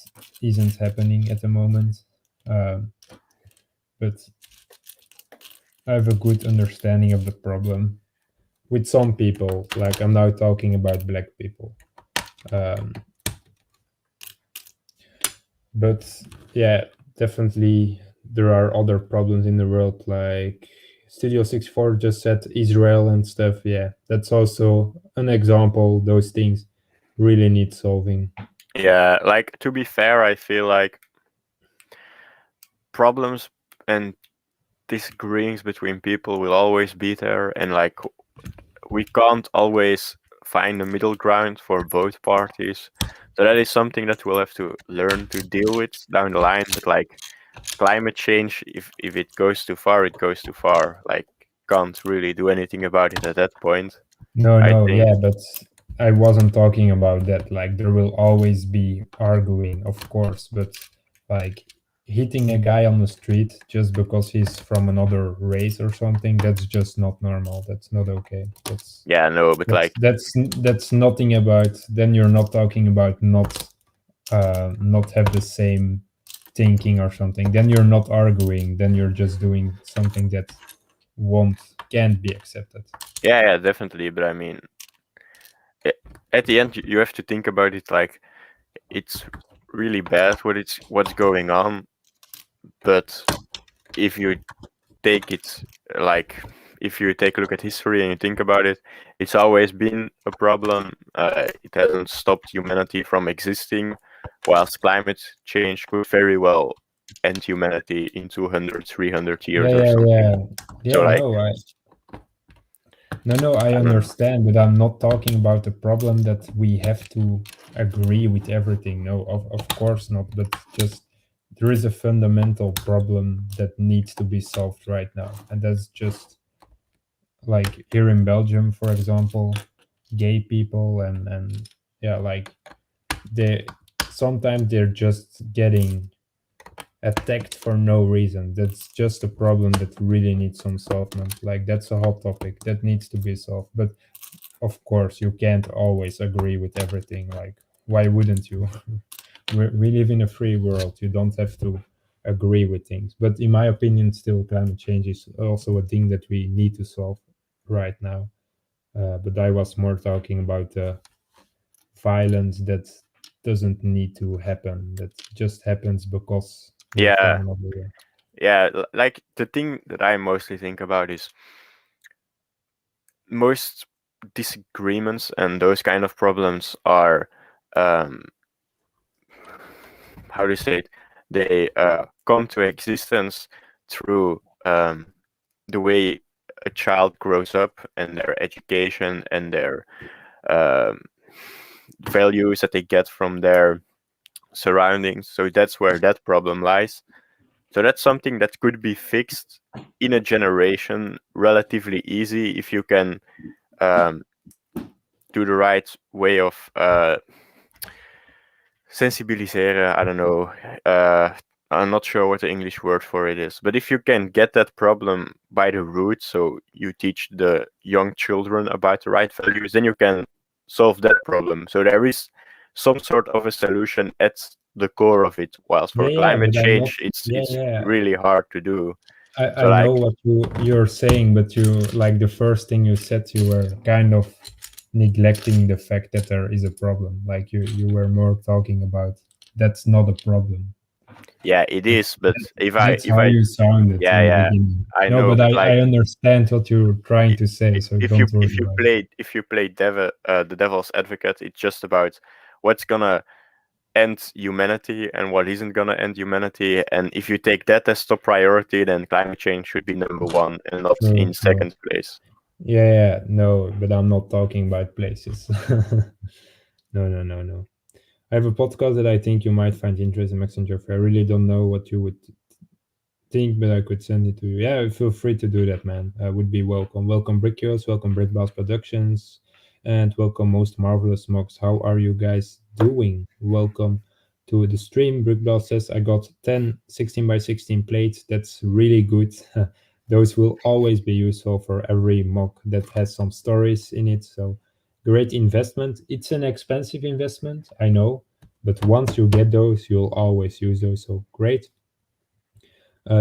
isn't happening at the moment. But I have a good understanding of the problem with some people. Like, I'm now talking about black people. Um, but yeah, definitely there are other problems in the world, like Studio 64 just said Israel and stuff. Yeah, that's also an example. Those things really need solving. Yeah, like to be fair, I feel like problems and disagreements between people will always be there, and like we can't always find a middle ground for both parties. So that is something that we'll have to learn to deal with down the line. But like climate change, if it goes too far, it goes too far. Like can't really do anything about it at that point. No, I no, think. yeah, but I wasn't talking about that. Like, there will always be arguing, of course, but like hitting a guy on the street just because he's from another race or something, that's just not normal. That's not okay. Yeah, no, but like That's nothing about. Then you're not talking about not have the same thinking or something. Then you're not arguing. Then you're just doing something that won't can't be accepted. yeah, definitely. But I mean, at the end, you have to think about it like it's really bad what's going on, but if you take it like if you take a look at history and you think about it, it's always been a problem. It hasn't stopped humanity from existing, whilst climate change could very well end humanity in 200, 300 years or something. So like, No, I I don't know. understand, but I'm not talking about the problem that we have to agree with everything. No, of course not. But just there is a fundamental problem that needs to be solved right now, and that's just like here in Belgium, for example, gay people and yeah, like they sometimes they're just getting attacked for no reason. That's just a problem that really needs some solvement. Like, that's a hot topic that needs to be solved. But of course, you can't always agree with everything. Like, why wouldn't you? We live in a free world. You don't have to agree with things. But in my opinion, still, climate change is also a thing that we need to solve right now. But I was more talking about violence that doesn't need to happen. That just happens because Yeah, from another year. yeah. Like the thing that I mostly think about is most disagreements and those kind of problems are, um, how do you say it? They come to existence through the way a child grows up and their education and their um, values that they get from their surroundings. So that's where that problem lies. So that's something that could be fixed in a generation relatively easy if you can um, do the right way of sensibiliseren. I don't know. Uh, I'm not sure what the English word for it is, but if you can get that problem by the root, so you teach the young children about the right values, then you can solve that problem. So there is some sort of a solution at the core of it. Whilst for Yeah, climate but I'm not. change, Yeah, it's yeah. really hard to do. So I know like, what you're saying, but you like the first thing you said, you were kind of neglecting the fact that there is a problem. Like you were more talking about that's not a problem. yeah, it is. But That's if how I you sounded yeah, in the yeah, beginning. I No, know, but but like, I understand what you're trying to say, so don't worry about it. if you play the devil's advocate, it's just about what's gonna end humanity and what isn't gonna end humanity. And if you take that as top priority, then climate change should be number one and not True, in true. second place. Yeah, yeah, no, but I'm not talking about places. No, no, no, no. I have a podcast that I think you might find interesting, Messenger. I really don't know what you would think, but I could send it to you. Yeah, feel free to do that, man. Would be welcome. Welcome, Brickios. Welcome, Brickboss Productions. And welcome, Most Marvelous Mocs. How are you guys doing? Welcome to the stream. Brickboss says, I got 10 16 by 16 plates. That's really good. Those will always be useful for every mock that has some stories in it. So, great investment. It's an expensive investment, I know. But once you get those, you'll always use those. So, great.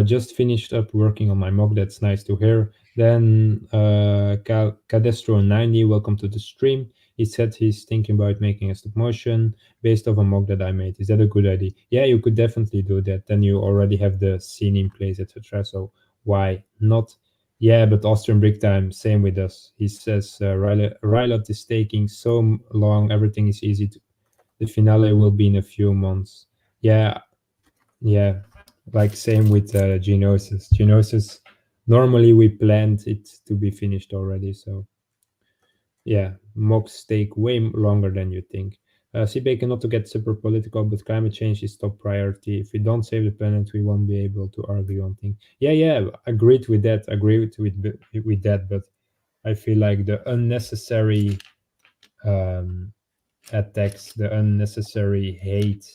Just finished up working on my mock. That's nice to hear. Then Cadestro90, welcome to the stream. He said he's thinking about making a stop motion based off a mock that I made. Is that a good idea? Yeah, you could definitely do that. Then you already have the scene in place, etc. So why not? Yeah, but Austrian Brick Time, same with us. He says Rylot is taking so long. Everything is easy. The finale will be in a few months. Yeah, yeah, like same with Genosis. Genosis, normally we planned it to be finished already. So yeah, mocks take way longer than you think. Seabacon, not to get super political, but climate change is top priority. If we don't save the planet, we won't be able to argue on things. Yeah, yeah, agreed with that. Agreed with that. But I feel like the unnecessary um, attacks, the unnecessary hate,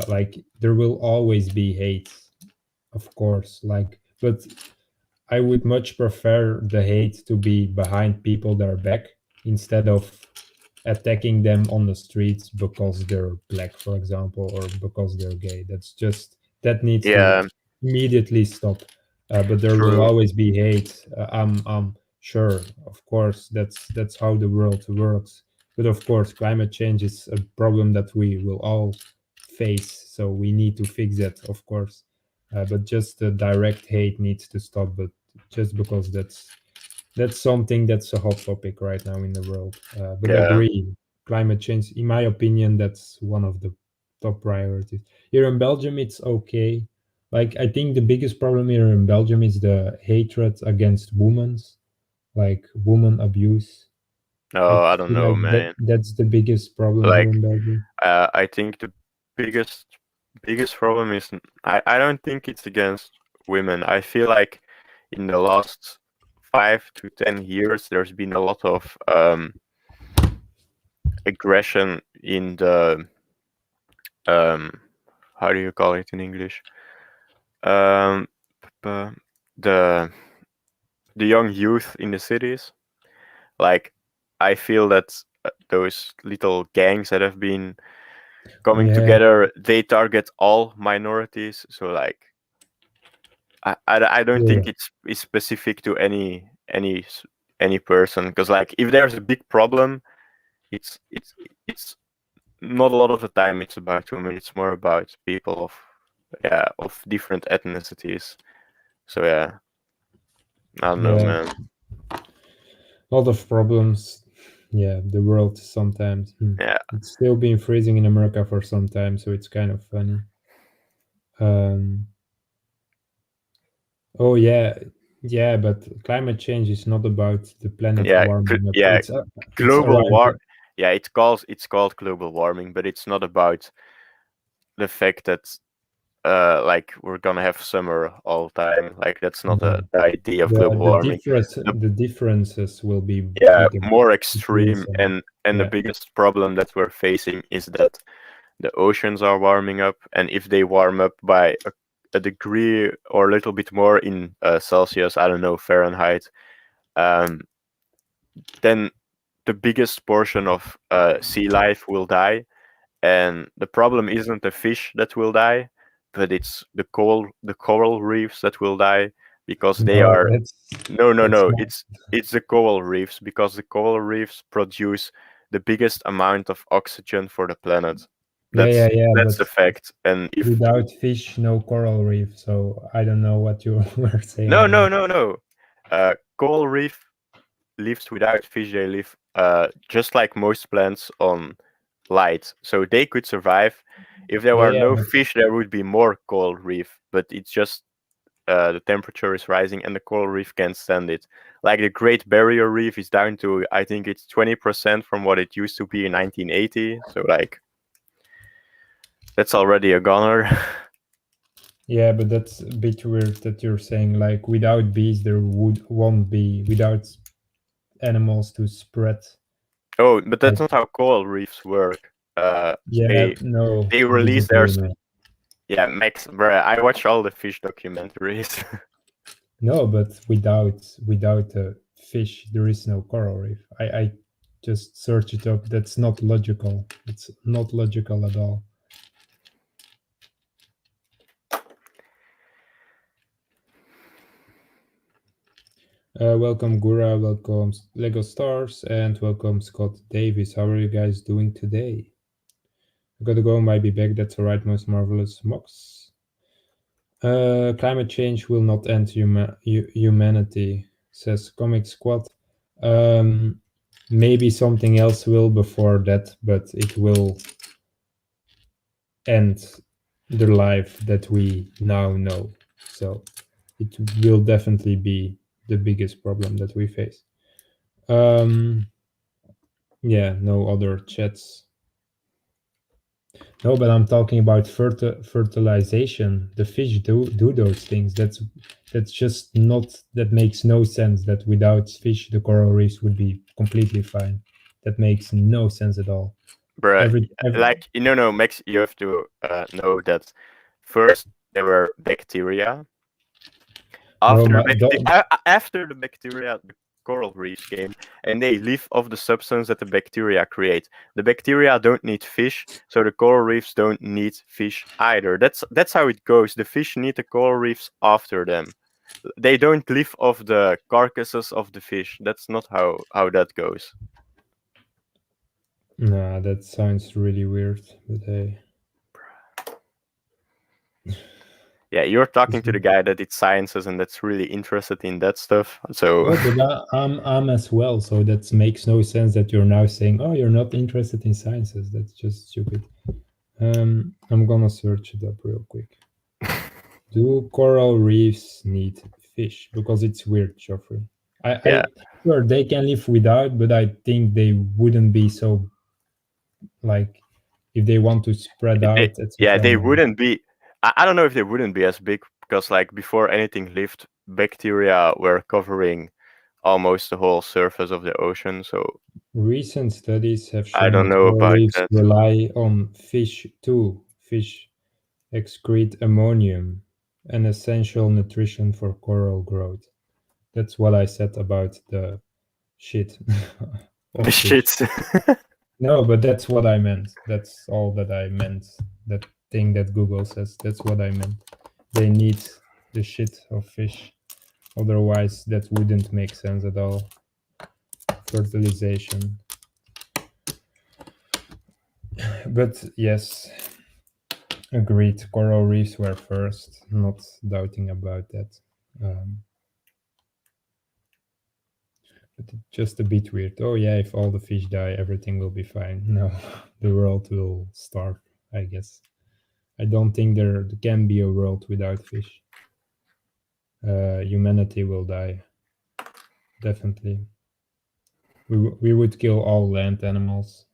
like there will always be hate, of course, like, but I would much prefer the hate to be behind people that are back instead of attacking them on the streets because they're black, for example, or because they're gay. That's just that needs to Yeah, immediately stop. But there will true. always be hate. I'm sure, of course, that's how the world works. But of course, climate change is a problem that we will all face. So we need to fix that, of course. But just the direct hate needs to stop. But just because that's something that's a hot topic right now in the world. But Yeah. agree, climate change, in my opinion, that's one of the top priorities. Here in Belgium, it's okay. Like I think the biggest problem here in Belgium is the hatred against women, like woman abuse. I No, I don't feel know, like man. that's the biggest problem here Like, in Belgium. I think the biggest problem is I don't think it's against women. I feel like in the last 5 to 10 years, there's been a lot of aggression in the um, how do you call it in English? Um, p- the young youth in the cities. Like, I feel that those little gangs that have been coming Yeah, together, they target all minorities. So like, I don't think sure. it's specific to any person, because like if there's a big problem, it's not a lot of the time it's about women. It's more about people of of different ethnicities. So yeah, I don't know, Yeah, man. a lot of problems. Yeah, the world sometimes. Yeah, It's still been freezing in America for some time, so it's kind of funny. Oh yeah, but climate change is not about the planet yeah, warming up. yeah. It's Global around. war. Yeah, it's called global warming, but it's not about the fact that like we're gonna have summer all the time. Like that's not No, the idea of global the warming. difference The the differences will be Yeah, bigger. more It will extreme, some. and the Yeah, biggest problem that we're facing is that the oceans are warming up, and if they warm up by a degree or a little bit more in Celsius, I don't know, Fahrenheit, um, then the biggest portion of sea life will die. And the problem isn't the fish that will die, but it's the coral reefs that will die because they no, are no, no, that's no. not. It's the coral reefs because the coral reefs produce the biggest amount of oxygen for the planet. Yeah, That's yeah. that's But the fact. And if without fish, no coral reef. So I don't know what you were saying no, no, there. no, no, coral reef lives without fish. They live just like most plants on light, so they could survive. If there Yeah, were yeah, no but fish, there would be more coral reef. But it's just the temperature is rising, and the coral reef can't stand it. Like the Great Barrier Reef is down to, I think it's 20% from what it used to be in 1980. So like that's already a goner. yeah, but that's a bit weird that you're saying like without bees there won't be without animals to spread. Oh, but that's Like not how coral reefs work. yeah, They no, they release their disagreement. yeah, Max, bruh, I watch all the fish documentaries. No, but without a fish, there is no coral reef. I just search it up. That's not logical. It's not logical at all. Welcome Gura, welcome Lego Stars, and welcome Scott Davis. How are you guys doing today? I gotta go, might be back. That's alright, most marvelous mocs. Climate change will not end humanity, says Comic Squad. Maybe something else will before that, but it will end the life that we now know. So it will definitely be the biggest problem that we face. Yeah, no other chats. No, but I'm talking about fertilization. The fish do those things. That's just not that makes no sense. That without fish, the coral reefs would be completely fine. That makes no sense at all. Bruh, Every like no, Max, you have to know that first there were bacteria. no, After the bacteria, the coral reefs came, and they live off the substance that the bacteria create. The bacteria don't need fish, so the coral reefs don't need fish either. That's how it goes. The fish need the coral reefs after them. They don't live off the carcasses of the fish. That's not how that goes. nah, that sounds really weird. But hey, Yeah, you're talking to the guy that did sciences and that's really interested in that stuff. So no, but I'm as well. So that makes no sense that you're now saying, "Oh, you're not interested in sciences." That's just stupid. I'm gonna search it up real quick. Do coral reefs need fish? Because it's weird, Geoffrey. yeah, Sure they can live without, but I think they wouldn't be so like if they want to spread they, out, yeah, etc. they No. wouldn't be. I don't know if they wouldn't be as big because like before anything lived, bacteria were covering almost the whole surface of the ocean. So Recent studies have I shown don't that know coral about reefs that. rely on fish too. Fish excrete ammonium, an essential nutrition for coral growth. That's what I said about the shit of Shit. fish. No, but that's what I meant. That's all that I meant. That thing that Google says. That's what I meant. They need the shit of fish. Otherwise, that wouldn't make sense at all. Fertilization. But yes, Agreed. Coral reefs were first, not doubting about that. But it's just a bit weird. Oh yeah, if all the fish die, everything will be fine. No, the world will starve, I guess. I don't think there can be a world without fish. Humanity will die. Definitely. We would kill all land animals.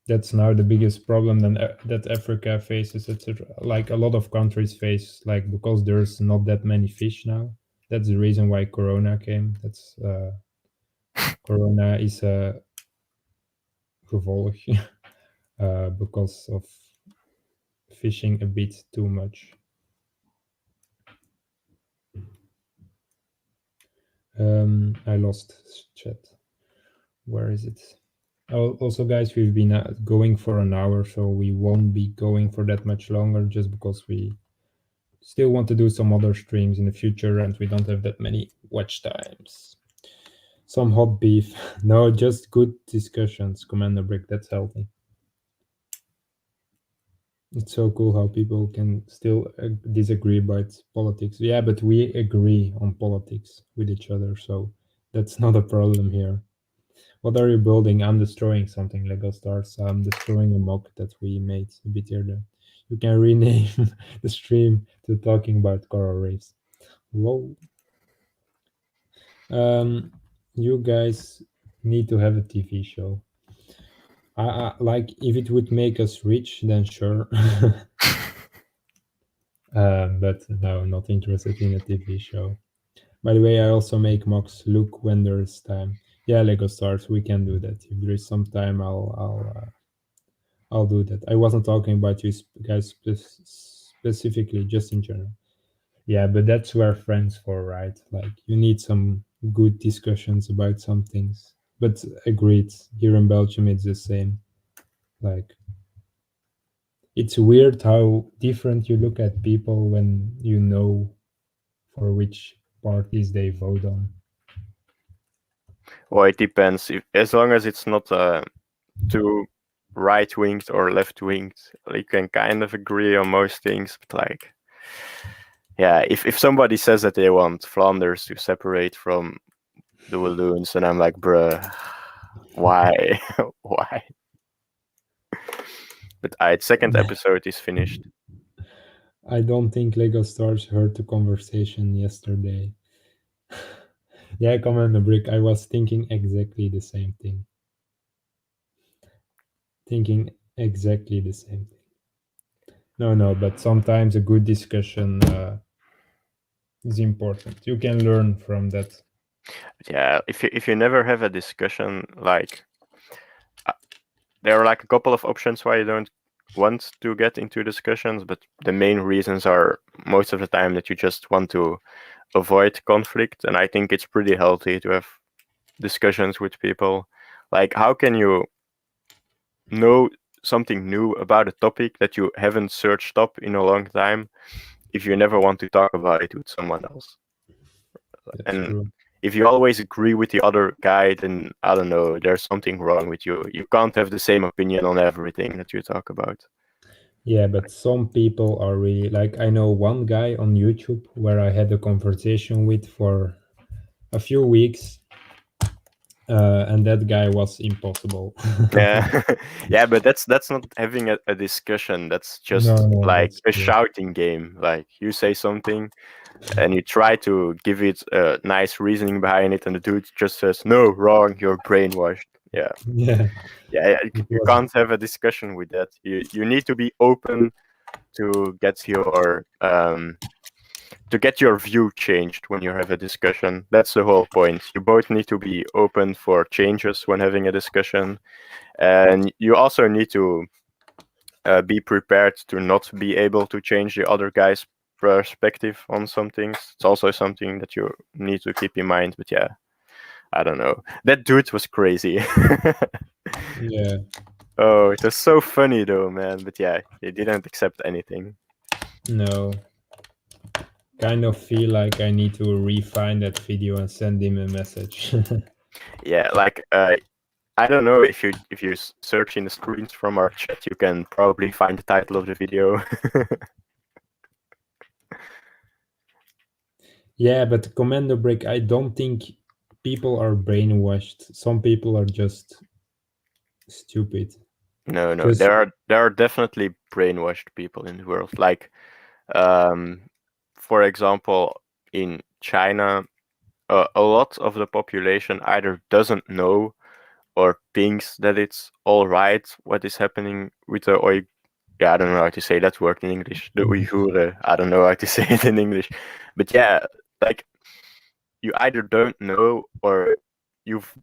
That's now the biggest problem that Africa faces, etc. Like a lot of countries face, like because there's not that many fish now. That's the reason why Corona came. That's Corona is a gevolg because of fishing a bit too much. I lost chat. Where is it? Oh, also, guys, we've been going for an hour, so we won't be going for that much longer just because we still want to do some other streams in the future and we don't have that many watch times. Some hot beef. No, just good discussions, Commander Brick. That's healthy. It's so cool how people can still disagree about politics. Yeah, but we agree on politics with each other, so that's not a problem here. What are you building? I'm destroying something, Lego Stars. I'm destroying a mock that we made a bit earlier. You can rename the stream to talking about coral reefs. Whoa. You guys need to have a TV show. Like if it would make us rich, then sure. But no, not interested in a TV show. By the way, I also make mocks. Look when there's time. Yeah, Lego Stars, we can do that. If there is some time, I'll do that. I wasn't talking about you guys specifically, just in general. Yeah, but that's where friends for, right? Like you need some good discussions about some things. But agreed, here in Belgium it's the same. Like it's weird how different you look at people when you know for which parties they vote on. Well, it depends. As long as it's not too right-winged or left-winged, you can kind of agree on most things. But like, yeah, if somebody says that they want Flanders to separate from the Walloons, and I'm like, bruh, why? Why? But second episode is finished. I don't think Lego Stars heard the conversation yesterday. Yeah, Commander Brick, I was thinking exactly the same thing. No, but sometimes a good discussion is important. You can learn from that. Yeah, if you never have a discussion, like there are like a couple of options why you don't want to get into discussions, but the main reasons are most of the time that you just want to avoid conflict, and I think it's pretty healthy to have discussions with people. Like, how can you know something new about a topic that you haven't searched up in a long time if you never want to talk about it with someone else? That's And true. if you always agree with the other guy, then I don't know, there's something wrong with you. You can't have the same opinion on everything that you talk about. Yeah, but some people are really like I know one guy on YouTube where I had a conversation with for a few weeks, and that guy was impossible. Yeah, yeah, but that's not having a discussion. That's just No, like that's a true. shouting game. Like you say something, and you try to give it a nice reasoning behind it, and the dude just says, "No, wrong. You're brainwashed." Yeah, Yeah, yeah. it You was. can't have a discussion with that. You need to be open to get your view changed when you have a discussion. That's the whole point. You both need to be open for changes when having a discussion, and you also need to be prepared to not be able to change the other guy's perspective on some things. It's also something that you need to keep in mind. But yeah, I don't know. That dude was crazy. Yeah, Oh, it was so funny though, man. But yeah, he didn't accept anything. no. Kind of feel like I need to refine that video and send him a message. Yeah, like I don't know if you search in the screens from our chat, you can probably find the title of the video. Yeah, but commando break, I don't think people are brainwashed. Some people are just stupid. No, Just there are definitely brainwashed people in the world. Like, um, for example, in China, a lot of the population either doesn't know or thinks that it's all right what is happening with the yeah, I don't know how to say that word in English. The Uyghur, I don't know how to say it in English, but yeah, like you either don't know or you've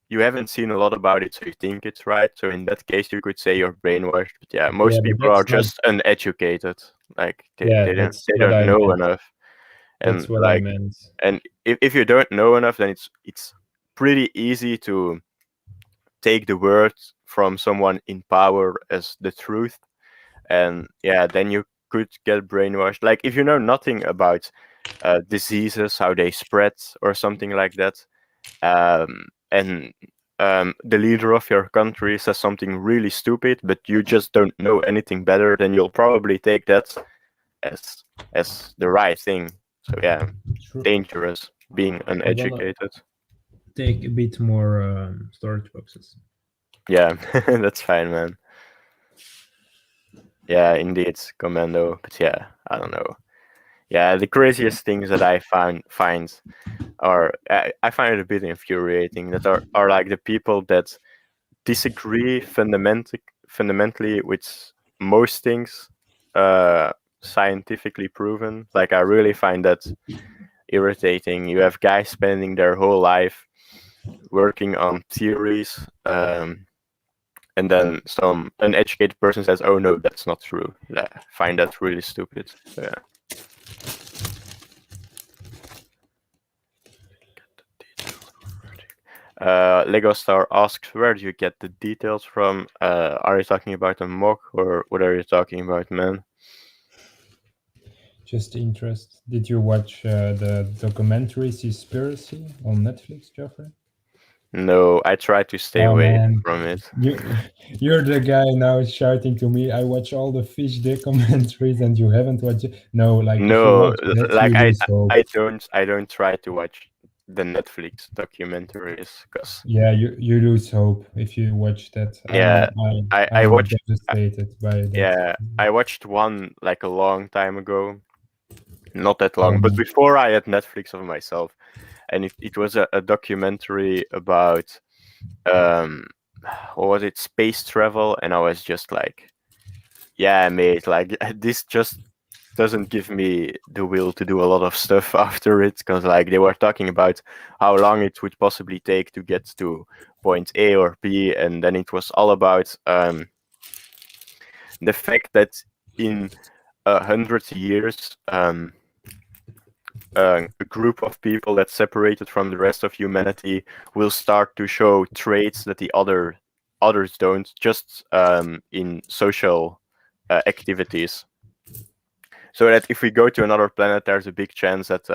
you haven't seen a lot about it, so you think it's right. So in that case, you could say you're brainwashed. But yeah, yeah, most but people are that's not. just uneducated. Like Yeah, that's they what don't I know meant. enough, and That's what I like meant. and if you don't know enough, then it's pretty easy to take the words from someone in power as the truth, and yeah, then you could get brainwashed. Like if you know nothing about diseases, how they spread, or something like that, and the leader of your country says something really stupid, but you just don't know anything better, then you'll probably take that as the right thing. So yeah, True. dangerous being I'm gonna uneducated. take a bit more storage boxes. Yeah, that's fine, man. Yeah, indeed, commando. But yeah, I don't know. Yeah, the craziest things that I find are I find it a bit infuriating that are like the people that disagree fundamentally with most things uh, scientifically proven. Like I really find that irritating. You have guys spending their whole life working on theories, and then some uneducated person says, "Oh no, that's not true." Yeah, I find that really stupid. So, yeah. Lego Star asks, "Where do you get the details from? Are you talking about a mock, or what are you talking about, man?" Just interest. Did you watch the documentary Seaspiracy on Netflix, Geoffrey? No, I try to stay Oh away man, from it. you you're the guy now shouting to me. I watch all the fish documentaries and you haven't watched it. No, like if you No, watch that, like you lose hope. I don't try to watch the Netflix documentaries because Yeah, you lose hope if you watch that. yeah, I I'm watched devastated by that. yeah, I watched one like a long time ago, not that Oh long, but man. before I had Netflix of myself, and it was a documentary about um what was it, space travel, and I was just like, yeah, mate, like this just doesn't give me the will to do a lot of stuff after it, because like they were talking about how long it would possibly take to get to point A or B, and then it was all about the fact that in 100 years a group of people that's separated from the rest of humanity will start to show traits that the others don't, just in social activities. So that if we go to another planet, there's a big chance that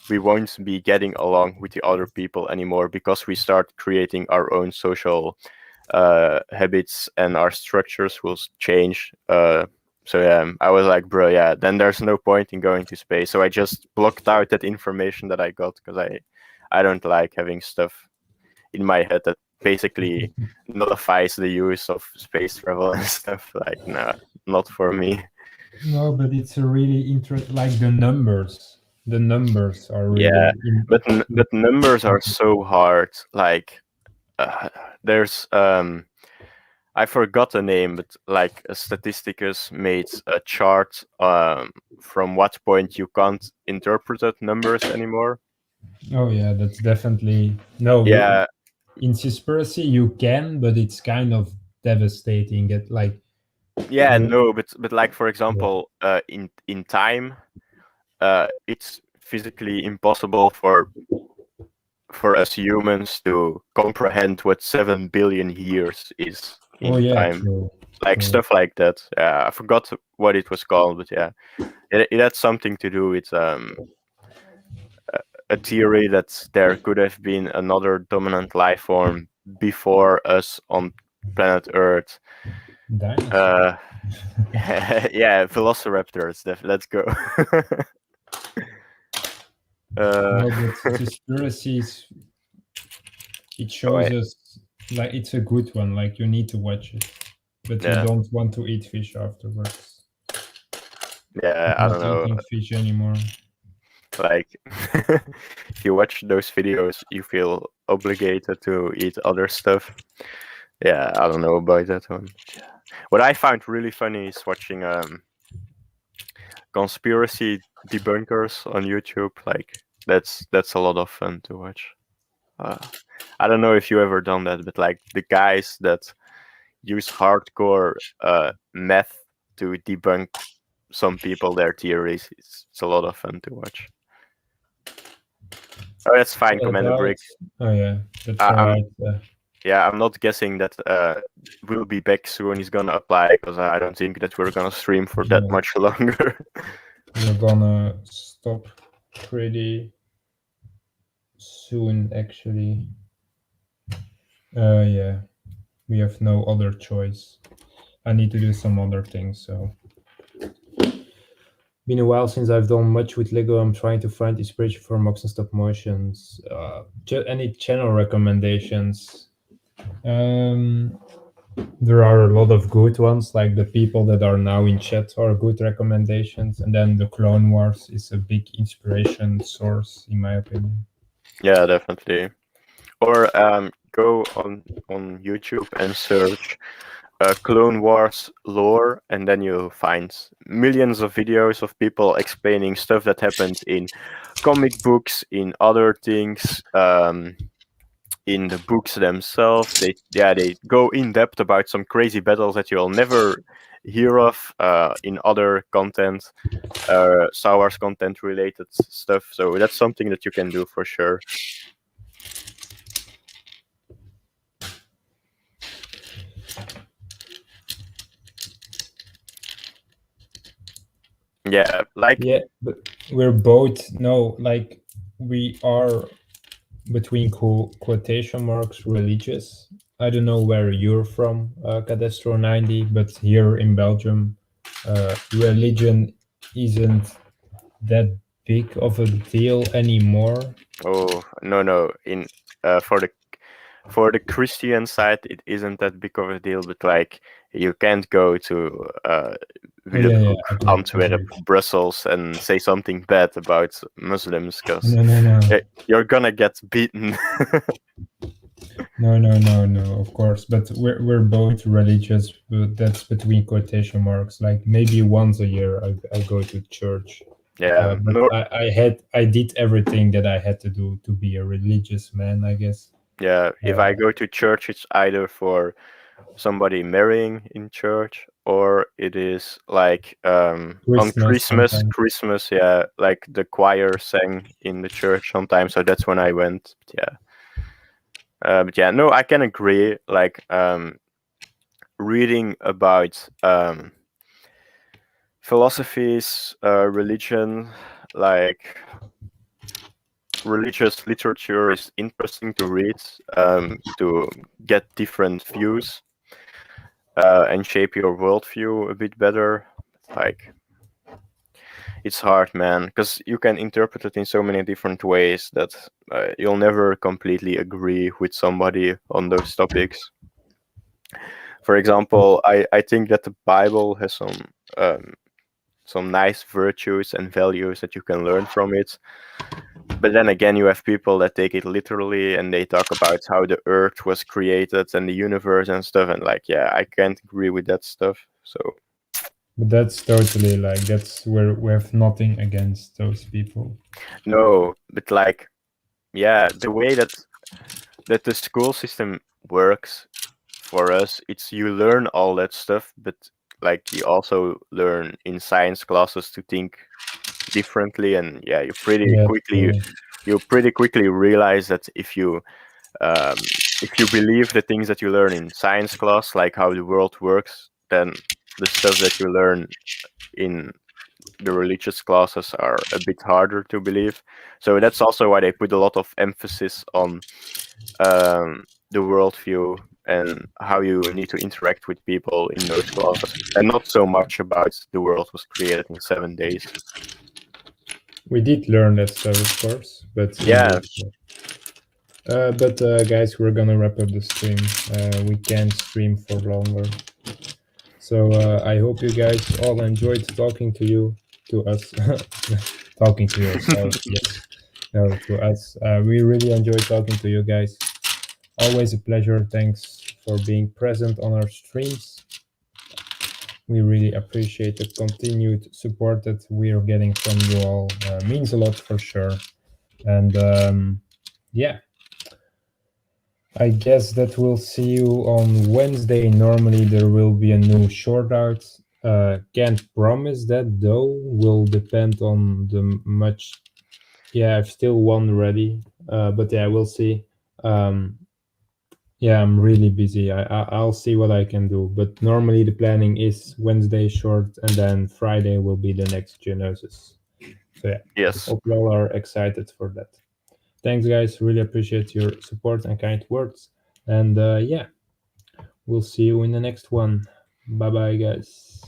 we won't be getting along with the other people anymore because we start creating our own social habits and our structures will change. So yeah, I was like, bro, yeah, then there's no point in going to space. So I just blocked out that information that I got because I don't like having stuff in my head that basically nullifies the use of space travel and stuff. Like, no, not for me. No, but it's a really interesting. Like the numbers. The numbers are Yeah, really. but numbers are so hard. Like, uh, there's I forgot the name, but like a statisticus made a chart from what point you can't interpret that numbers anymore. Oh yeah, that's definitely no. Yeah, In Conspiracy, you can, but it's kind of devastating. It like yeah, the no, but like for yeah. example, in time, it's physically impossible for us humans to comprehend what 7 billion years is Oh in yeah, time. true, Like true. stuff like that. Yeah, I forgot what it was called, but yeah, it had something to do with a theory that there could have been another dominant life form before us on planet Earth. Dinosaurs. Yeah, Velociraptors. Let's go. No, but conspiracies, it shows Wait, us like it's a good one. Like you need to watch it, but you yeah, don't want to eat fish afterwards. yeah. I'm I not don't know. eating fish anymore. Like, if you watch those videos, you feel obligated to eat other stuff. Yeah, I don't know about that one. What I found really funny is watching conspiracy debunkers on YouTube. Like, that's a lot of fun to watch. I don't know if you ever done that, but like the guys that use hardcore meth to debunk some people their theories, it's a lot of fun to watch. Oh, that's fine, Commander About, Brick. oh yeah, that's I, all I'm right. Yeah, I'm not guessing that we'll be back soon. He's gonna apply because I don't think that we're gonna stream for that Yeah. much longer. We're gonna stop pretty soon, actually. Yeah, we have no other choice. I need to do some other things, so. Been a while since I've done much with Lego. I'm trying to find inspiration for mocs and stop motions. Any channel recommendations? There are a lot of good ones, like the people that are now in chat are good recommendations, and then the Clone Wars is a big inspiration source, in my opinion. Yeah, definitely. Or go on YouTube and search Clone Wars lore, and then you'll find millions of videos of people explaining stuff that happened in comic books, in other things, in the books themselves. They go in depth about some crazy battles that you'll never hear of in other content, Star Wars content related stuff. So that's something that you can do for sure. Yeah, like Yeah, but we're both no, like we are between quotation marks religious. I don't know where you're from, Cadastro 90, but here in Belgium, religion isn't that big of a deal anymore. oh no, in for the Christian side, it isn't that big of a deal. But like, you can't go to Oh, yeah, Willebroek, agreed, Antwerp, agreed. Brussels, and say something bad about Muslims, because No. you're gonna get beaten. No, of course. But we're both religious, but that's between quotation marks. Like maybe once a year I go to church. Yeah, But I did everything that I had to do to be a religious man, I guess. yeah. If I go to church, it's either for somebody marrying in church, or it is like on Christmas Christmas. sometimes. Christmas, yeah, like the choir sang in the church sometimes, so that's when I went. But yeah, no, I can agree. Like reading about philosophies, religion, like religious literature is interesting to read, to get different views and shape your worldview a bit better. Like, it's hard, man, because you can interpret it in so many different ways that you'll never completely agree with somebody on those topics. For example, I think that the Bible has some nice virtues and values that you can learn from it. But then again, you have people that take it literally and they talk about how the earth was created and the universe and stuff. And like, yeah, I can't agree with that stuff. So But that's totally like that's where we have nothing against those people. no, but like, yeah, the way that the school system works for us, it's you learn all that stuff, but like you also learn in science classes to think differently, and yeah, Yeah, true. you pretty quickly realize that if you believe the things that you learn in science class, like how the world works, then the stuff that you learn in the religious classes are a bit harder to believe. So that's also why they put a lot of emphasis on the worldview and how you need to interact with people in those classes, and not so much about the world was created in 7 days. We did learn that stuff, of course, but Yeah, indeed. But guys, we're gonna wrap up the stream. We can't stream for longer. So I hope you guys all enjoyed talking to you, to us, talking to yourself. Yes, no, to us. We really enjoyed talking to you guys. Always a pleasure. Thanks for being present on our streams. We really appreciate the continued support that we are getting from you all. Means a lot for sure. And yeah, I guess that we'll see you on Wednesday. Normally there will be a new short out. Can't promise that though. Will depend on the much. Yeah, I've still one ready. But yeah, we'll see. Yeah, I'm really busy. I'll see what I can do. But normally the planning is Wednesday short, and then Friday will be the next Genesis. So yeah, yes. hope you all are excited for that. Thanks, guys. Really appreciate your support and kind words. And yeah, we'll see you in the next one. Bye bye, guys.